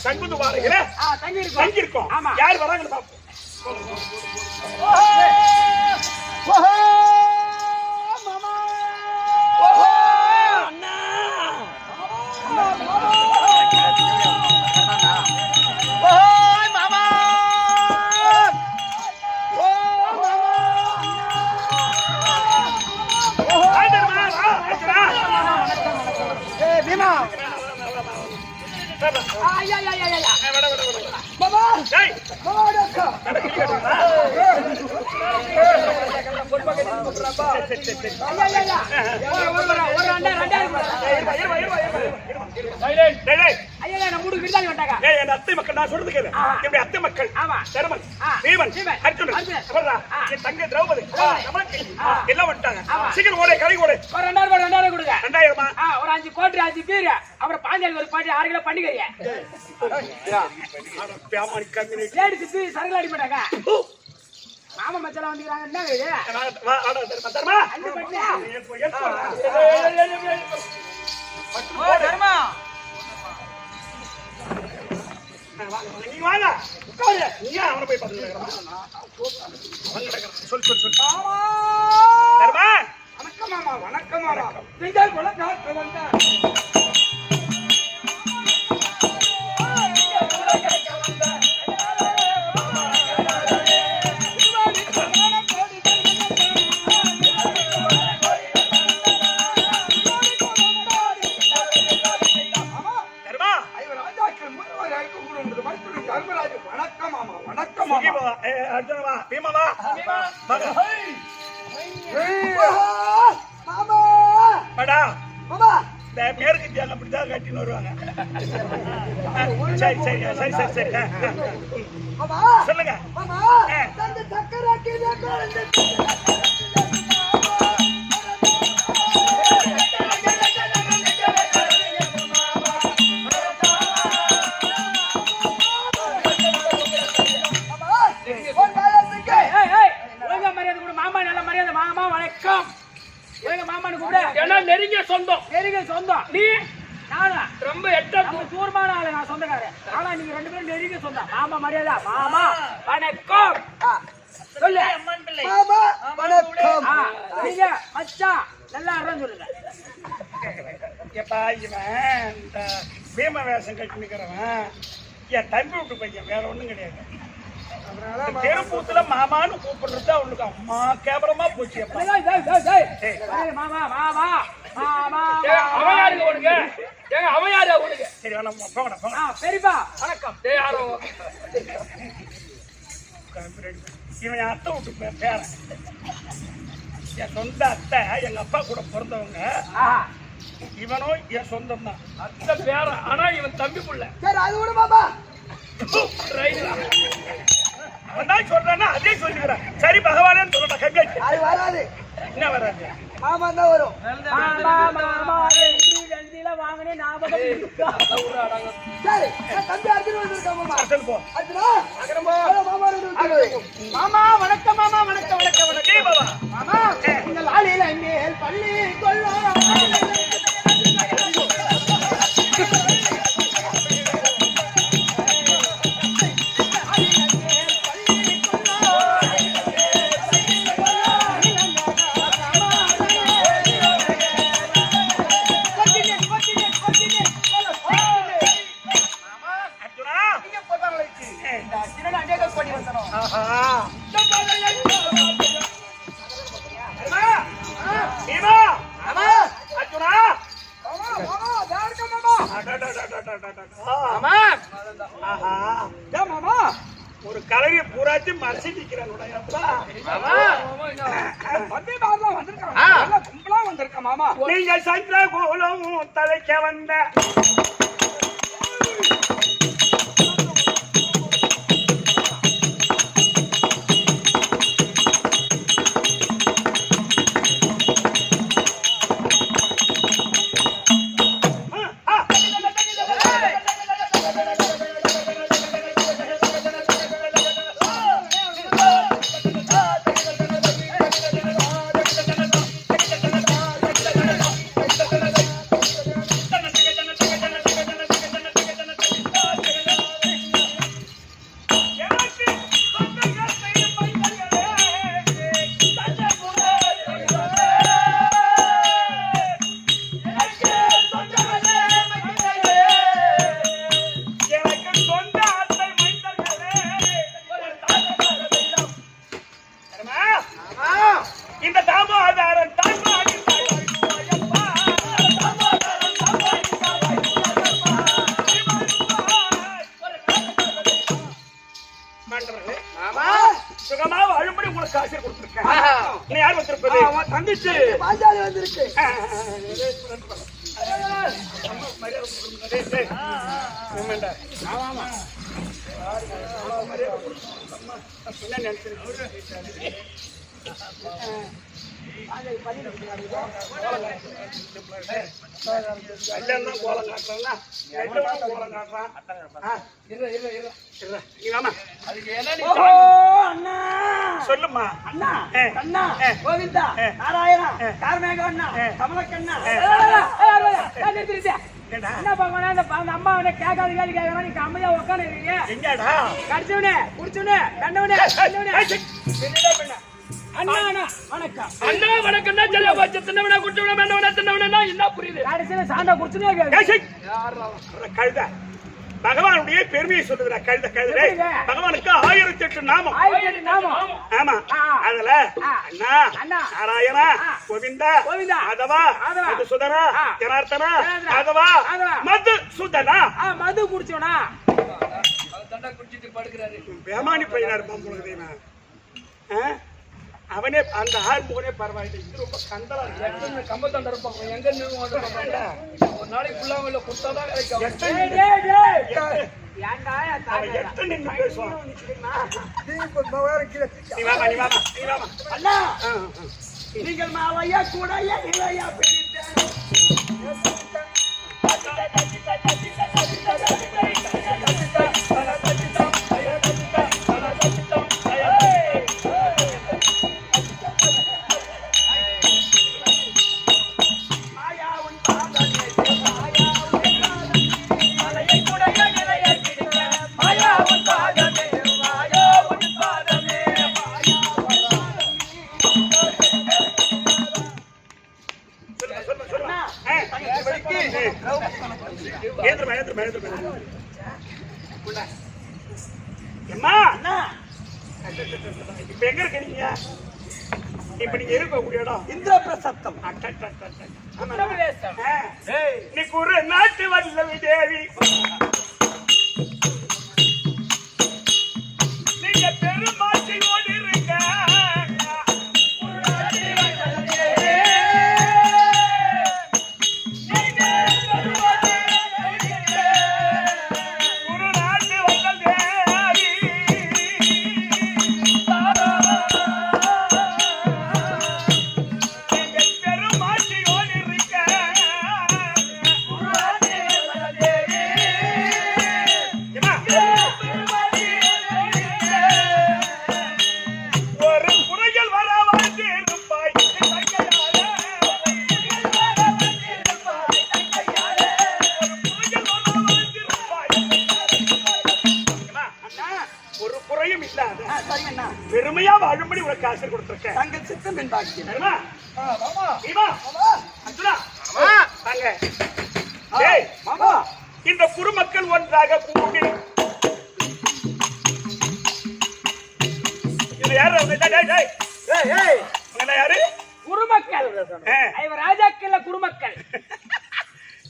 சங்குது வாரங்கள தங்கி இருக்கோம் யார் வராங்கன்னு பாப்போம் அத்தை மக்கள் நான் சொல்றது கேளு என்னுடைய அத்தை மக்கள் தருமன் பீமன் அர்ஜுனன் தங்க திரௌபதி எல்லாம் வந்துட்டாங்க சீக்கிரம் ஓட கடை ஓட 2000 கொடுங்க 2000 ஒரு 5 கோடி 5 பீர் அப்புறம் பாஞ்சாலி ஒரு பாட்டி 6 கிலோ பண்ணிக்கறியா லேடிஸ் பீர் சரக்கு அடி மாட்டாங்க மாமா மச்சான் வந்துக்கிறாங்க என்ன இது தர்மா நீங்க வாங்க உட்காரு நீ அவனை போய் பாத்துக்கலாம் சொல் தர்மா வணக்கம் மாமா வணக்கம் மாமா நீங்கள் வணக்கம் வந்தா அர்ஜுனவா பீமவா இந்த மேற்கு ஜால அப்படிதான் கட்டின்னு வருவாங்க சரி சொல்லுங்க நெருங்கிய சொந்தம் நீ நானா ரொம்ப எட்ட தூரமான ஆளு நான் சொந்தக்காரன் ஆனா நீங்க 2 பேரும் நெருங்கிய சொந்தம் மாமா மரியாதை மாமா வணக்கம் சொல்லு மாமா வணக்கம் நீங்க மச்சான் நல்லா அறன்னு சொல்லுங்க எப்பா இவன் இந்த பீம வேஷம் கட்டி நிக்கிறவன் என் தம்பி விட்டு பையன் வேற ஒண்ணும் கிடையாது தெருப்பூத்துல மாமான்னு கூப்பிடுறது அவனுக்கு அம்மா கேவலமா போச்சு மாமா மாமா மாமா அவன் யாருங்க உனக்கு அவன் யாரு உனக்கு சரி போங்கடா பெரியப்பா வணக்கம் யாரோ இவன் என் அத்தை விட்டு பேரன். என் சொந்த அத்தை எங்க அப்பா கூட பிறந்தவங்க. இவனும் என் சொந்தம் தான். அத்தை பேரன். ஆனா இவன் தம்பி புள்ள. சரி அது விடு மாமா. அவன் தான் சொல்றான்னா அதே சொல்லிக்கிறேன். சரி பகவானேன்னு சொல்லலாம். கங்கை அது வராது. என்ன வராது? மாமா தான் வரும். வாங்கினே ஞாபகம் இருக்கா? சரி தம்பி அர்ஜுன் வந்திருக்கா மாமா. சொல்லு போ. அர்ஜுனா அகரமா மாமா மாமா வணக்கம் மாமா. வணக்கம் வணக்கம் வணக்கம். ஏய் பாபா. மாமா உங்கள் ஆளில மேல் பள்ளி கொள்ளோ. ஒரு கலரிய பூராத்தி மறைச்சு நிக்கிறாங்க. நீங்க சந்திர கோலம் தலைக்க வந்த இந்த தாமோதரன் சுகமா வாழும்படி உங்களுக்கு காசு கொடுத்துருக்கேன். நீ யார் வந்திருப்பது? தங்கச்சி பாஞ்சாலி வந்திருக்கு. என்ன நினைச்சிருக்கீங்க? கல்யாணம் கோலம் காட்டுறான்னா கோலம் காட்டுறான். சொல்லுமா அண்ணா அண்ணா கோவிந்தா நாராயணா கார்மேக அண்ணா கமலக்கண்ணா. என்ன பாக்கணும்? அந்த அம்மா அவனை கேட்காத கேள்வி கேட்கறான். நீங்க அமைதியா உட்காந்து இருக்கீங்க. எங்கடா கடிச்சவனே குடிச்சவனே கண்டவனே அண்ணா அண்ணா வணக்கம். அண்ணா வணக்கம் தான் சொல்ல வச்சு தின்னவனா குட்டவனா மேண்டவனா தின்னவனா என்ன புரியுது? கடைசியில சாண்டா குடிச்சுனே கழுத பகவானுடைய பெருமையை சொல்லுகிற கழுத கழுதை. பகவானுக்கு 1008 நாமம். 1008 நாமம். ஆமா. அதுல அண்ணா நாராயணா கோவிந்தா மாதவா மதுசூதனா ஜனார்த்தனா மாதவா மதுசூதனா. மது குடிச்சவனா குடிச்சிட்டு படுக்கிறாரு. வேமானி பையனா இருப்பான் பொழுதுனா அவனே அந்த ஆறுமுகனே பரவாயில்லை. இது ரொம்ப கந்தலா எத்தனை கம்பத்தாண்ட இருப்பாங்க. எங்க நின்று ஒரு நாளைக்கு ஃபுல்லாக கொடுத்தாதான் கிடைக்கும். எத்தனை நின்று பேசுவான். அண்ணா நீங்கள் மாலையா கூட இல்லையா இப்ப எங்க இருக்கீங்க? இப்ப நீங்க இருக்கக்கூடிய இடம் இந்திரபிரசப்தம். இன்னைக்கு ஒரு நாட்டு வல்லவி தேவி நீங்க பெருமாள் உனக்கு ஆசை கொடுத்திருக்கேன். தங்கள் சித்தம் என் பாக்கியம். தெரியுமா? மாமா நீமா? மாமா அர்ஜுனா, மாமா வாங்க. டேய், மாமா இந்த குருமக்கள் ஒன்றாக கூடி இது யாரு? டேய் டேய் ஏய் ஏய் உங்க யாரு? குருமக்கள் ஆ. இவர் ராஜாக்கள் குருமக்கள்.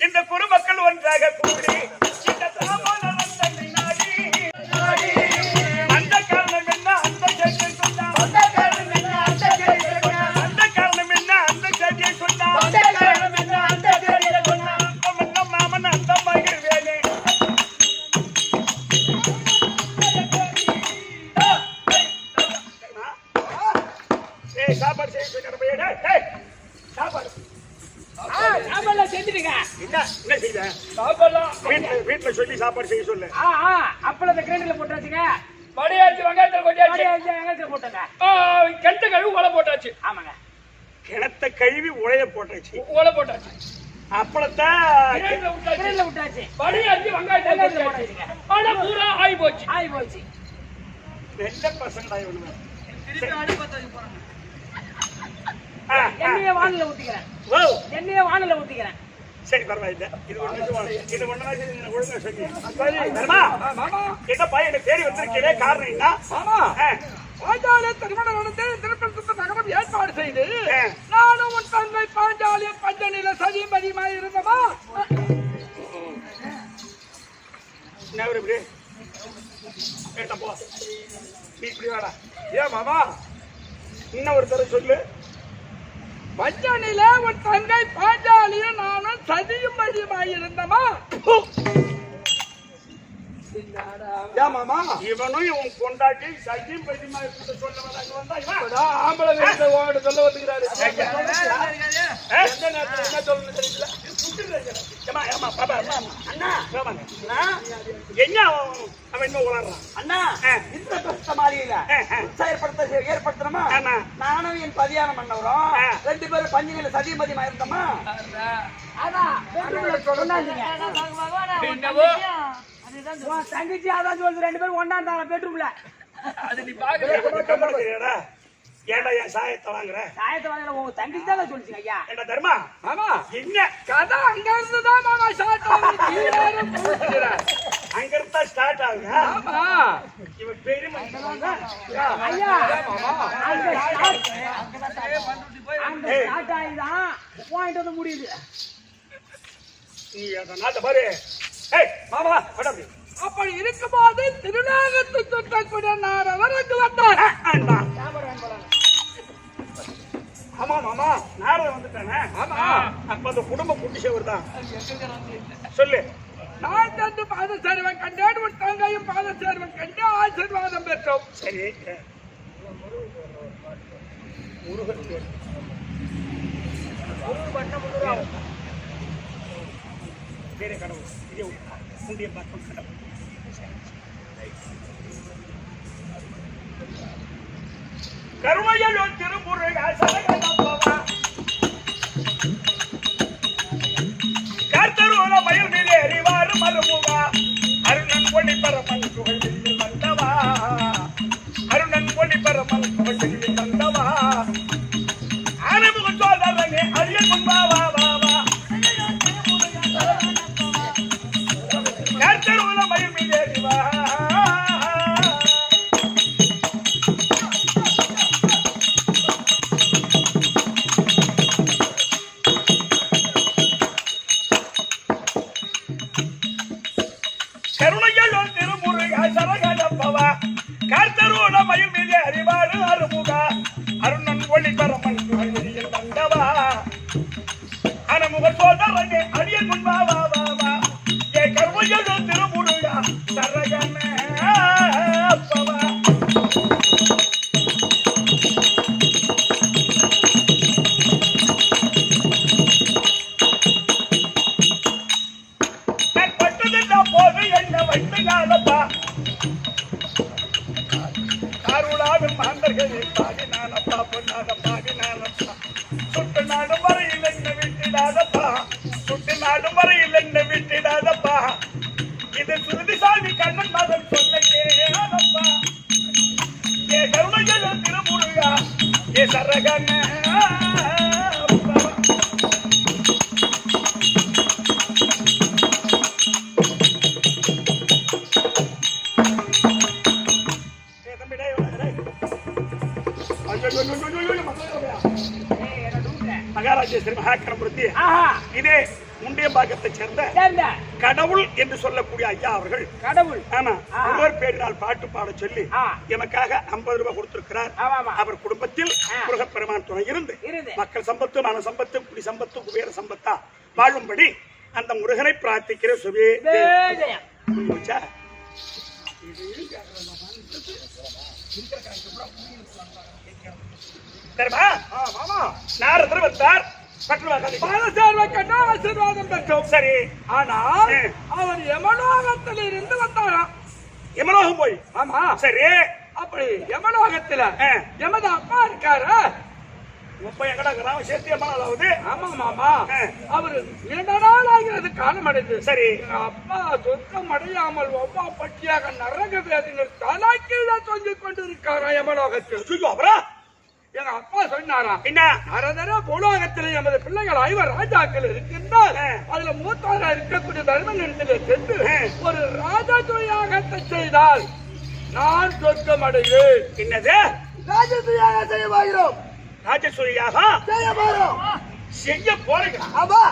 இந்த குருமக்கள் ஒன்றாக கூடி இந்த தாமோதரன் தன்னை நாடி அந்த காரணம் என்ன அந்த செய்தியை சொன்னான். அந்த காரணம் என்ன அந்த செய்தியை சொன்னான். அந்த காரணம் என்ன அந்த செய்தியை சொன்னான். அந்த காரணம் என்ன அந்த செய்தியை சொன்னான். அந்த மாமன் அந்த மகிழ் வேலே ஏய் சாப்பாடு செய்ய சொன்னாரு பையன். டேய் சாப்பாடு சாப்பாடுலாம் செஞ்சுட்டுங்க. என்ன செய்த? சாப்பிடலாம். வீட்டுல சொல்லி சாப்பாடு செய்ய சொல்லு. அப்பளம் இந்த கிரைண்டர்ல போட்டு வச்சுங்க. வடையாச்சு, வெங்காயத்தில் கொட்டியாச்சு, வெங்காயத்துல போட்டுங்க. கெட்ட கழுவு உலை போட்டாச்சு. ஆமாங்க. கிணத்த கழுவி உழைய போட்டாச்சு. உலை போட்டாச்சு. அப்பளத்தான் கிரைண்டர்ல விட்டாச்சு. கிரைண்டர்ல விட்டாச்சு. வடையாச்சு, வெங்காயத்தில் கொட்டியாச்சு. ஆனா பூரா ஆகி போச்சு. ஆகி போச்சு. நல்ல பசங்கடா இவனுங்க. எண்ணெயை வானல ஊத்திக்கிறேன். ஓ எண்ணெயை வானல ஊத்திக்கிறேன். சரி பரவாயில்ல. இது ஒழுங்கா சொல்லி தர்மா மாமா என்னப்பா என்ன தேடி வந்திருக்கீங்களே காரணம் என்ன? மாமா ஆ, பாஞ்சாலிய திருமணம் நடந்து திருப்பணத்துக்கு தகவல் ஏற்பாடு செய்து ஆ. நானும் உன் தந்தை பாஞ்சாலியும் பஞ்சனில சதிமதியுமாய் இருந்தமா. என்ன ஒரு இப்படி கேட்ட போ நீ இப்படி வாடா. ஏன் மாமா இன்னும் ஒரு தடவை சொல்லு. பஞ்சனில உன் தங்கை பாஞ்சாலியும் நானும் சதியும் மதியுமாய் இருந்தமா. ஏன் மாமா இவனும் இவன் கொண்டாட்டி சஜிம் பதிமா சொல்ல வந்தாங்க வந்தா இவன் ஆம்பளை வீட்டுல உங்ககிட்ட சொல்ல வந்துக்கிறாரு. ஆ? எந்த நேரத்துல என்ன சொல்லணும்னு தெரியல. ஏம்மா, ஏம்மா, பாப்பா, ஏம்மா. அண்ணா ஏம்மாங்க. அண்ணா என்ன அவன் இன்னும் உளறான்? அண்ணா ஆ. இந்த பிரச்சனை மாறியில ஆ. ஏற்படுத்தணுமா? ஆமா. நானும் என் பதியானம் பண்ணவரும் ஆ. 2 பேரும் பஞ்சுகளை சதிமதியமா இருந்தோமா. அதான் சொன்னாங்க. என்னவோ உன் தங்கச்சி அதான் சொல்லுது 2 பேரும் ஒண்ணா இருந்தாங்க பெட்ரூம்ல. அது நீ பாக்கல. ஏன்டா என் சாயத்தை வாங்குற? சாயத்தை வாங்கல உங்க தங்கச்சி தான் சொல்லிச்சுங்க ஐயா. என்ன தர்மா மாமா என்ன கதை அங்க இருந்துதான் மாமா ஸ்டார்ட் ஆகுது. அங்க இருந்தா ஸ்டார்ட் ஆகுதா? ஆமா இவன் பெருமை ஐயா அந்த ஸ்டார்ட் ஆகிதான் வாங்கிட்டு வந்து முடியுது. நீ அந்த நாட்டை பாரு. ஏய் மாமா வட அப்படி. அப்படி இருக்கும்போது திருநாகத்து சுற்றக்கூடிய நான் அவருக்கு வந்தார். ஆமா மாமா நாரதன் வந்துட்டானே. ஆமா அப்ப அந்த குடும்ப குட்டி சேவர் தான். சொல்லு. நான் தந்து பாத சேர்வன் கண்டேன் உன் தங்கையும் பாத சேர்வன் கண்டு ஆசீர்வாதம் பெற்றோம். சரி முருகன் வேற கடவுள் இதே முண்டிய பார்க்கும் கடவுள். கருமையலோ திருமுருகா சரகணப்பவா கார்த்தருள மயில் மீது எறிவாறு மறுமுகா அருணன் ஒளி பரமன் புகழில் வந்தவா அருணன் ஒளி பரமன் புகழில் வந்தவா ஆரமுக சோதரனே அரிய முன்பாவா வாவா கார்த்தருள மயில் மீது எறிவா கருணையலோ திருமுருகா சரகணப்பவா கார்த்தருள மயில் மீது அறிவாடு அருமுகா அருணன் ஒளி பரமன் புகழில் வந்தவா அனமுக சோதரனே அரிய முன்பாவா வாவா ஏ கருணையலோ திருமுருகா சரகணப்பவா. நான் பட்டதில்லா போது என்ன வைத்து நாளப்பா அருளாவின் மாந்தர்களே பாடினானப்பா பொன்னாத பாடினானப்பா சுட்டு நாடும் வரையில் என்ன விட்டிடாதப்பா சுட்டு நாடும் வரையில் என்ன விட்டிடாதப்பா இது சுருதிசாமி கண்ணன் மகன் சொன்ன கேளப்பா ஏ கருணையலோ திருமுருகா மகாகணபதி இதே முண்டியம்பாக்கத்தை சேர்ந்த கடவுள் என்று சொல்லக்கூடிய ஐயா அவர்கள் கடவுள் ஆமா ஒவ்வொரு பேரினால் பாட்டு பாட சொல்லி எமக்காக 50 ரூபாய் கொடுத்திருக்கிறார். அவர் குடும்பத்தில் முருகப்பெருமான் துணை இருந்து மக்கள் சம்பத்து மன சம்பத்து குடி சம்பத்து குபேர சம்பத்தா வாழும்படி அந்த முருகனை பிரார்த்திக்கிற சுவே நாரதர் வந்தார். ஆசீர்வாதம் பெற்றோம். சரி, ஆனால் அவர் யமலோகத்தில் இருந்து வந்தாராம். யமலோகம் போய் ஆமா சரி. அப்படி யமலோகத்துல எமது அப்பா இருக்காரு. இப்ப எங்கடா கிராம சேர்த்து எம்மனாலாவது? ஆமா மாமா அவரு 2 நாள் ஆகிறது காலம் அடைந்து. சரி, அப்பா சொத்தம் அடையாமல் ஒவ்வா பட்டியாக நரக வேதனை தலைக்கீழ தொங்கிக் கொண்டிருக்காரா யமலோகத்தில். அப்புறம் எங்க அப்பா சொன்னாரா என்ன அரதர பூலோகத்தில் எமது பிள்ளைகள் 5 ராஜாக்கள் இருக்கின்றார். அதுல மூத்தவரா இருக்கக்கூடிய தர்மனிடத்திலே சென்று ஒரு ராஜதுயாகத்தை செய்தால் நான் சொர்க்கம் அடைவேன். என்னது ராஜதுயாக செய்ய போகிறோம். ராஜசூயாக செய்ய போறோம். செய்ய போறீங்க? ஆமா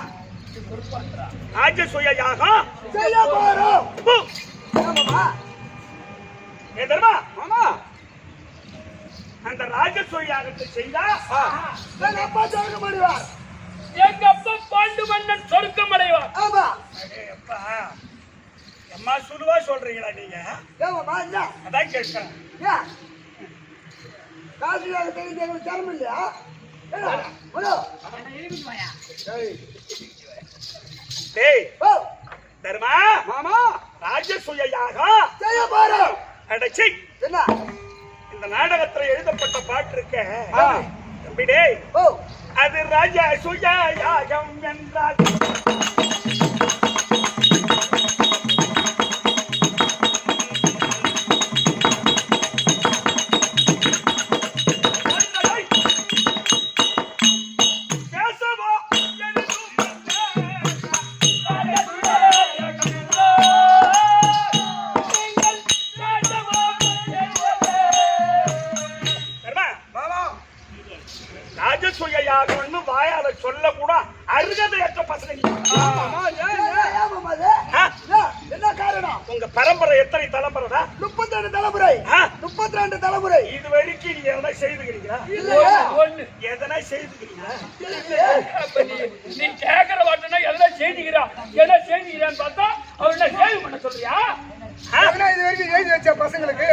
ராஜசூயாக செய்ய போறோம். தர்மா ஆமா அந்த ராஜசூயாகத்தை செய்தா எங்க அப்பா சொர்க்கம் அடைவார். எங்க அப்பா பாண்டு மன்னன் சொர்க்கம் அடைவார். ஆமா அப்பா அம்மா சுடுவா சொல்றீங்களா நீங்க? ஏமாமா என்ன அதான் கேட்கிறேன். ராஜதுயாக தெரிஞ்ச எங்களுக்கு திறமை இல்லையா? டேய் தர்மா மாமா ராஜசூயாக செய்ய போறோம். அடச்சி என்ன இந்த நாடகத்துல எழுதப்பட்ட பாட்டு இருக்க தம்பி டேய் அது ராஜசூயாகம் என்றால் ராஜசூயாகம்னு வாயால சொல்ல கூட அருகதையற்ற பசங்க. என்ன காரணம்? உங்க பரம்பரை எத்தனை தலைமுறைடா? 32 தலைமுறை. 32 தலைமுறை. இது வரைக்கும் நீங்க எதனா செய்துக்கிறீங்களா? ஒண்ணு எதனா செய்துக்கிறீங்களா? நீ கேக்குற வாட்டனா எதனா செய்திக்கிறா என்ன செய்திக்கிறான்னு பார்த்தா அவர் என்ன சேவை பண்ண சொல்றியா? இது வரைக்கும் எழுதி வச்ச பசங்களுக்கு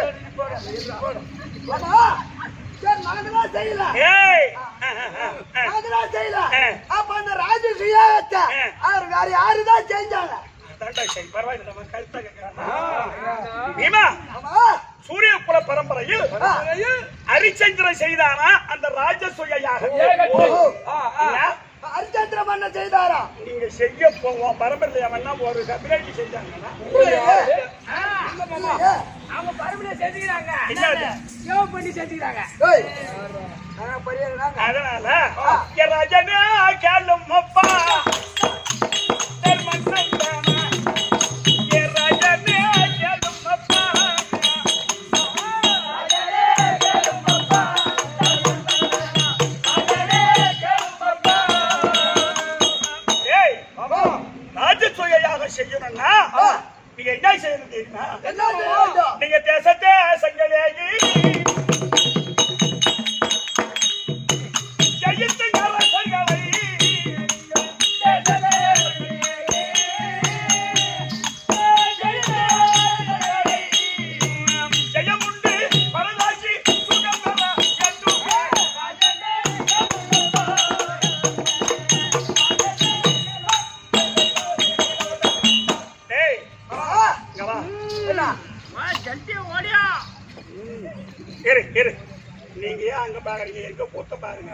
அப்ப அந்த ராஜசூயாகத்தை அவர் வேற யாருதான் செஞ்சாங்க? சூரிய குல பரம்பரையில் ஹரிச்சந்திரன் செய்தானா அந்த ராஜசூயாகம்? ஹரிச்சந்திர மன்ன செய்தாரா? நீங்க செய்ய போவோம் பரம்பரையில அவன் ஒரு கபிராட்டி செஞ்சாங்கன்னா அவங்க பரம்பரையில செஞ்சுக்கிறாங்க. பண்ணி செஞ்சுக்கிறாங்க. அதனால ராஜனே கேளும் அப்பா ராஜசூயாக செய்யணும்னா நீங்க என்ன செய்யணும் தெரியுமா? நீங்க தேசத்தை சங்கலேகி நீங்க ஏன் அங்க பாக்குறீங்க? எங்க கூத்த பாருங்க.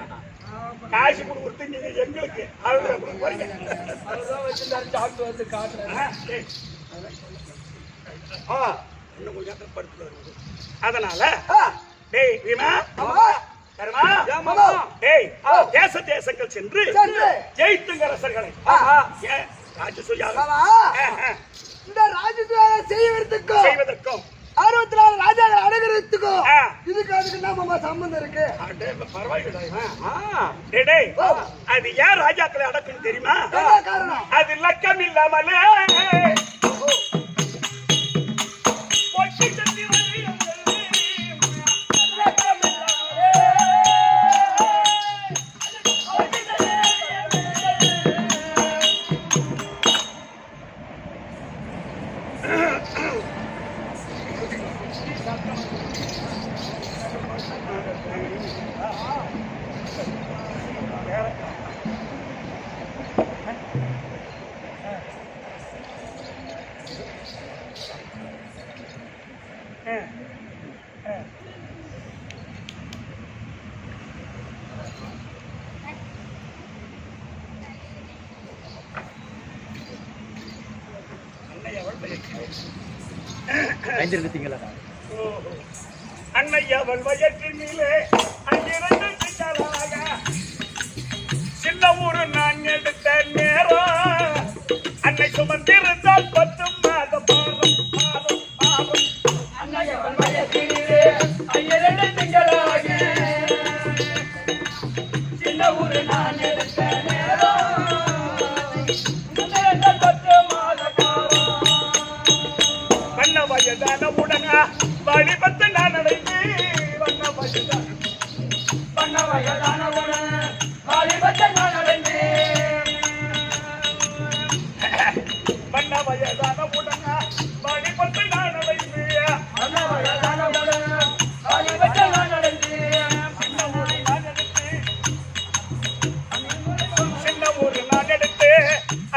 காசு கொடுத்து நீங்க எங்களுக்கு அதனால டேய் வீமா டேய் தேச தேசங்கள் சென்று ஜெயித்துங்க அரசர்களை இந்த ராஜசூயாக செய்வதற்கும் 64 ராஜாக்கள் அடைகிறதுக்கும் இதுக்கு அதுக்கு என்ன மாமா சம்பந்தம் இருக்கு? அது ஏன் ராஜாக்களை அடக்குன்னு தெரியுமா? என்ன காரணம்? அது லக்கம் இல்லாமலே அன்னையவள் வயற்றினிலே அங்கிருந்து சின்னலாக சின்ன ஊரு நான் எடுத்த நேரம் அன்னை சுமந்திருந்தால் 10 மாதம் பாவம் அன்னையவள் வயற்றினிலே அங்கிருந்து சின்னலாக சின்ன ஊரு நான் எடுத்த நேரம் 10 மாத காலம் வண்ண வயதான உடனே வழிபத்து நான் அடைந்து வண்ண வயதானவுடன் வாலிபத்தை நான் அடைந்தேன். வண்ண வயதான உடனே வழிபத்து நான் அடைந்து வயதானவுடன் வாலிபத்தை நான் அடைந்தேன். சின்ன ஊரு நான் எடுத்து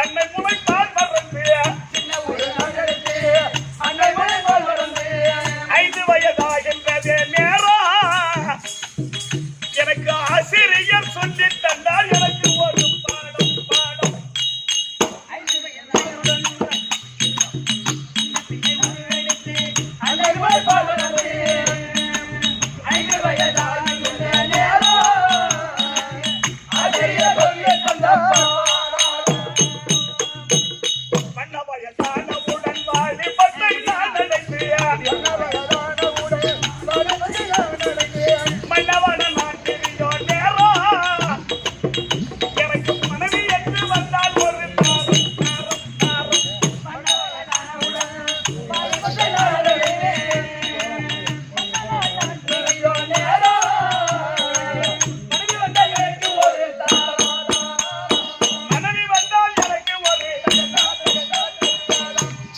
அன்னை முளைப்பால் மறந்து சின்ன ஊரு நான் எடுத்து அன்னை மலை போல் வளர்ந்து 5 வயதாகின்றதே நேரம் எனக்கு ஆசிரியர் சொல்லி தந்தார் எனக்கு ஒரு பாடம் 5 வயதானவுடன் அன்னை மலை போல் வளர்ந்து 5 வயதாகின்ற நேரம் ஆசிரியர் சொல்லி தந்தார். வண்ண வயதானவுடன் வாலிபத்தை நான் அடைந்து மன்னவன நான் தெரிஞ்சோ நேரம் எனக்கு மனைவி என்று வந்தால் ஒரு தாரம் மனைவி வந்தால் எனக்கு ஒரு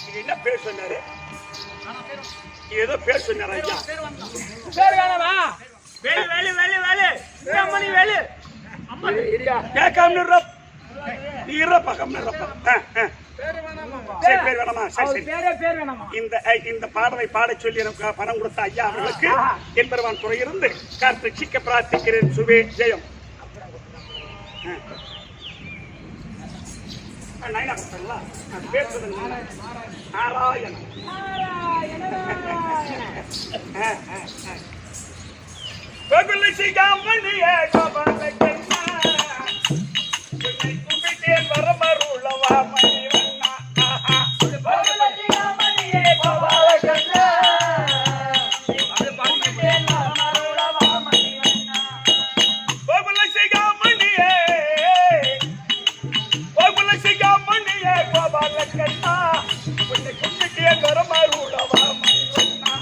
இது என்ன பேர் சொன்னாரு? ஏதோ பேர் சொன்னார் ஐயா. கேட்காம நிறப். நீ இருப்பா, கம்முனு இருப்பா. சரி, பேர் வேணாமா? சரி. இந்த பாடலை பாடச் சொல்லி எனக்கு பணம் கொடுத்த ஐயா அவர்களுக்கு என்பருவான் துறையிருந்து கார்த்திக் பிரார்த்திக்கிறேன். சுவே ஜெயம். நைனா கொடுத்தாங்களா? பேர் சொல்லுங்க. நாராயணன். கோகுல சிகாமணியே கோபால கண்ணா உன்னை கும்பிட்டேன் வரமருளவா மணிவண்ணா. கோகுல சிகாமணியே கோபால கண்ணா கோகுல சிகாமணியே கோபால கண்ணா உன்னை கும்பிட்டேன் வரமருளவா மணிவண்ணா.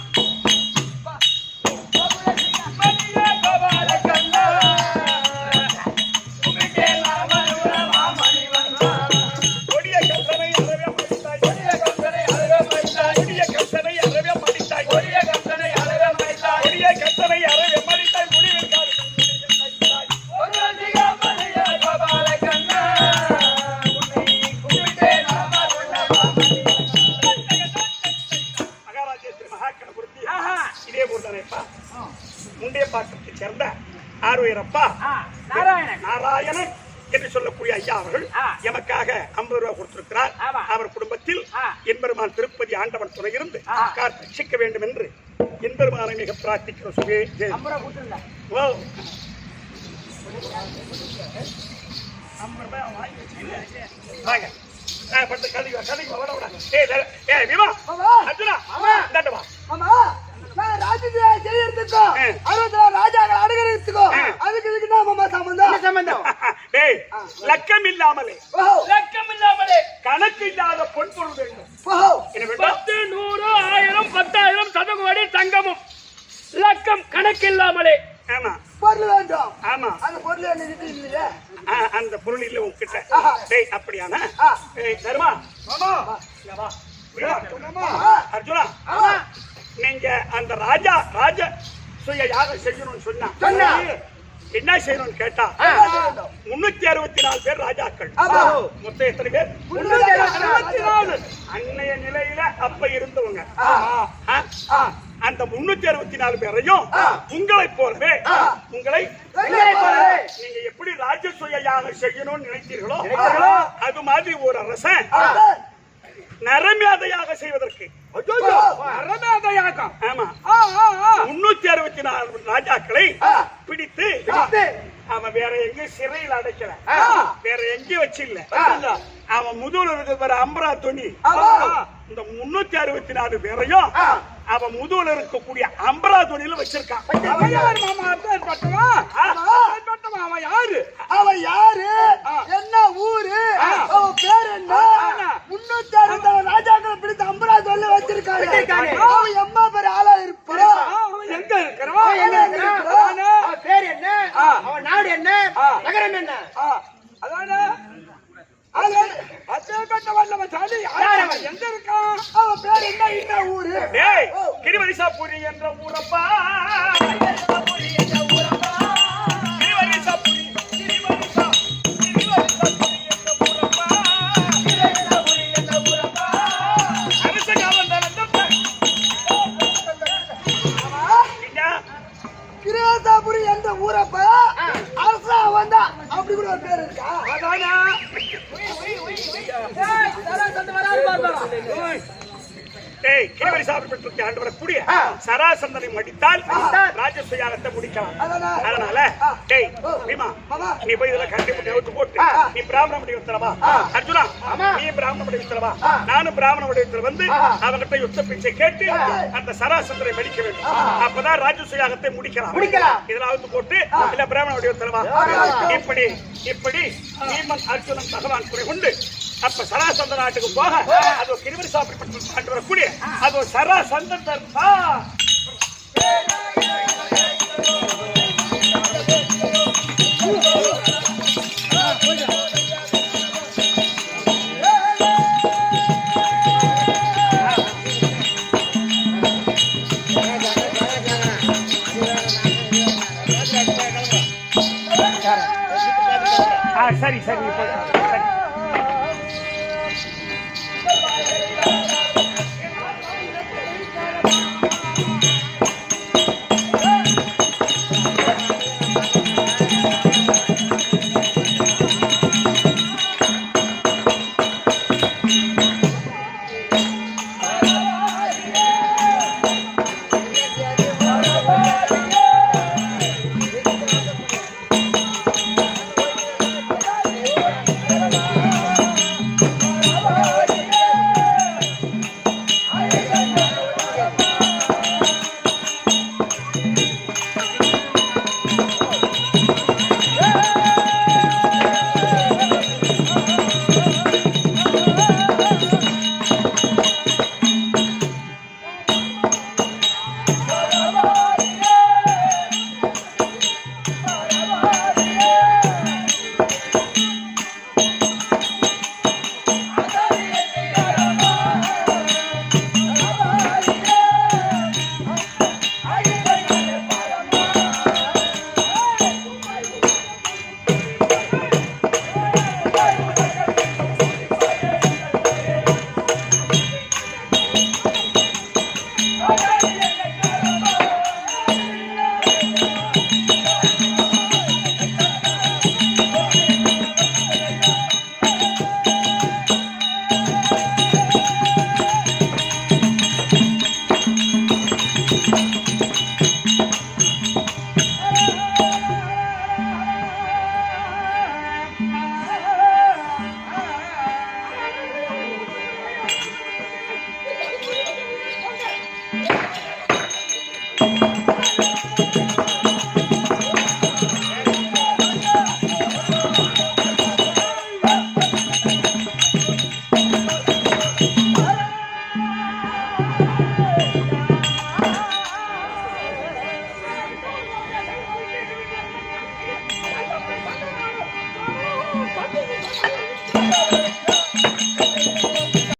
முண்டியப்பாக்கத்தைச் சேர்ந்த ஆறுயிரப்பா நாராயணன் என்று சொல்லக்கூடிய ஐயா அவர்கள் எமக்காக 50 ரூபாய் கொடுத்திருக்கிறார். அவர் குடும்பத்தில் எம்பெருமான் திருப்பதி ஆண்டவன் துணையிருந்து கார்த்திக்க வேண்டும் என்று எம்பெருமானை மிக பிரார்த்திக்கிற சுவே ஜெயம். வாங்க. கதைக்கு வர விட. ஏய் விமா, அர்ஜுனா, இந்தாண்ட வா. 64 ராஜாக்கள் அடங்குறதுக்கோ அதுக்கு இதுக்கு நம்ம சம்பந்தம் டேய் லக்கம் இல்லாமலே லக்கம் இல்லாமலே கணக்கு இல்லாத பொன் பொருள் வேண்டும் என்ன வேண்டும் 10 100 1000 10000 சதகோடி தங்கமும் லக்கம் கணக்கில்லாமலே ஆமா பொருள் வேண்டும் ஆமா அந்த பொருள் என்ன இல்லையே அந்த பொருள் இல்ல உன்கிட்ட டேய் அப்படியானா டேய் தர்மா மாமா இங்க வா அர்ஜுனா நீங்க அந்த ராஜ சுய யாகம் செய்யணும்னு சொன்னா என்ன செய்யணும்னு கேட்டா 364 பேர் ராஜாக்கள் மொத்தம் எத்தனை பேர் 364 அன்னைய நிலையில அப்ப இருந்தவங்க அந்த 364 பேரையும் உங்களை போலவே நீங்க எப்படி ராஜசுய யாகம் செய்யணும்னு நினைத்தீர்களோ அது மாதிரி ஒரு அரசன் நரமேதையாக செய்வதற்கு ஆமா 364 ராஜாக்களை பிடித்து அவன் வேற எங்கேயும் சிறையில் அடைக்கல வேற எங்கேயும் வச்சு இல்ல அவன் முதுகுல இருக்கிற அம்பரா துணி இந்த 364 பேரையும் அவன் முதுகுல இருக்கக்கூடிய அம்பரா துணியில வச்சிருக்கான் அவன் யாரு என்ன ஊரு அவன் பேர் என்ன 364 ராஜாக்களை பிடித்து அம்பரா தொல்ல வச்சிருக்காங்க அவன் எம்மா பேர் ஆளா இருப்பான் எங்க இருக்கிறான் பேர் என்ன அவன் நாடு என்ன நகரம் என்ன அதானே எங்க இருக்கான் அவன் பேர் என்ன என்ன ஊரு கிரிவரிசாபுரி என்ற ஊரப்பா கிரிவரிசாபுரி என்ற ஊரப்ப அரசா வந்தா அப்படி கூட ஒரு பேர் இருக்கா அதானா ஆண்டவரக்கூடிய சராசந்தனை மடித்தால் ராஜசுயாகத்தை முடிக்கலாம். அதனால பீமா நீ போய் இதெல்லாம் கண்டிப்பா நிறுத்து போட்டு நீ பிராமண வடிவத்திலவா அர்ஜுனா நீ பிராமண வடிவத்திலவா நானும் பிராமண வடிவத்தில் வந்து அவங்கிட்ட யுத்த பிச்சை கேட்டு அந்த சராசந்தனை மடிக்க வேண்டும். அப்பதான் ராஜசுயாகத்தை முடிக்கலாம். இதெல்லாம் வந்து போட்டு இல்ல பிராமண வடிவத்திலவா இப்படி இப்படி பீமன் அர்ஜுனன் பகவான் துணை கொண்டு அப்ப சராசந்த நாட்டுக்கு போக அது கிருமி சாப்பிட்டு வரக்கூடிய அது ஒரு சராசந்தன் சரி சரி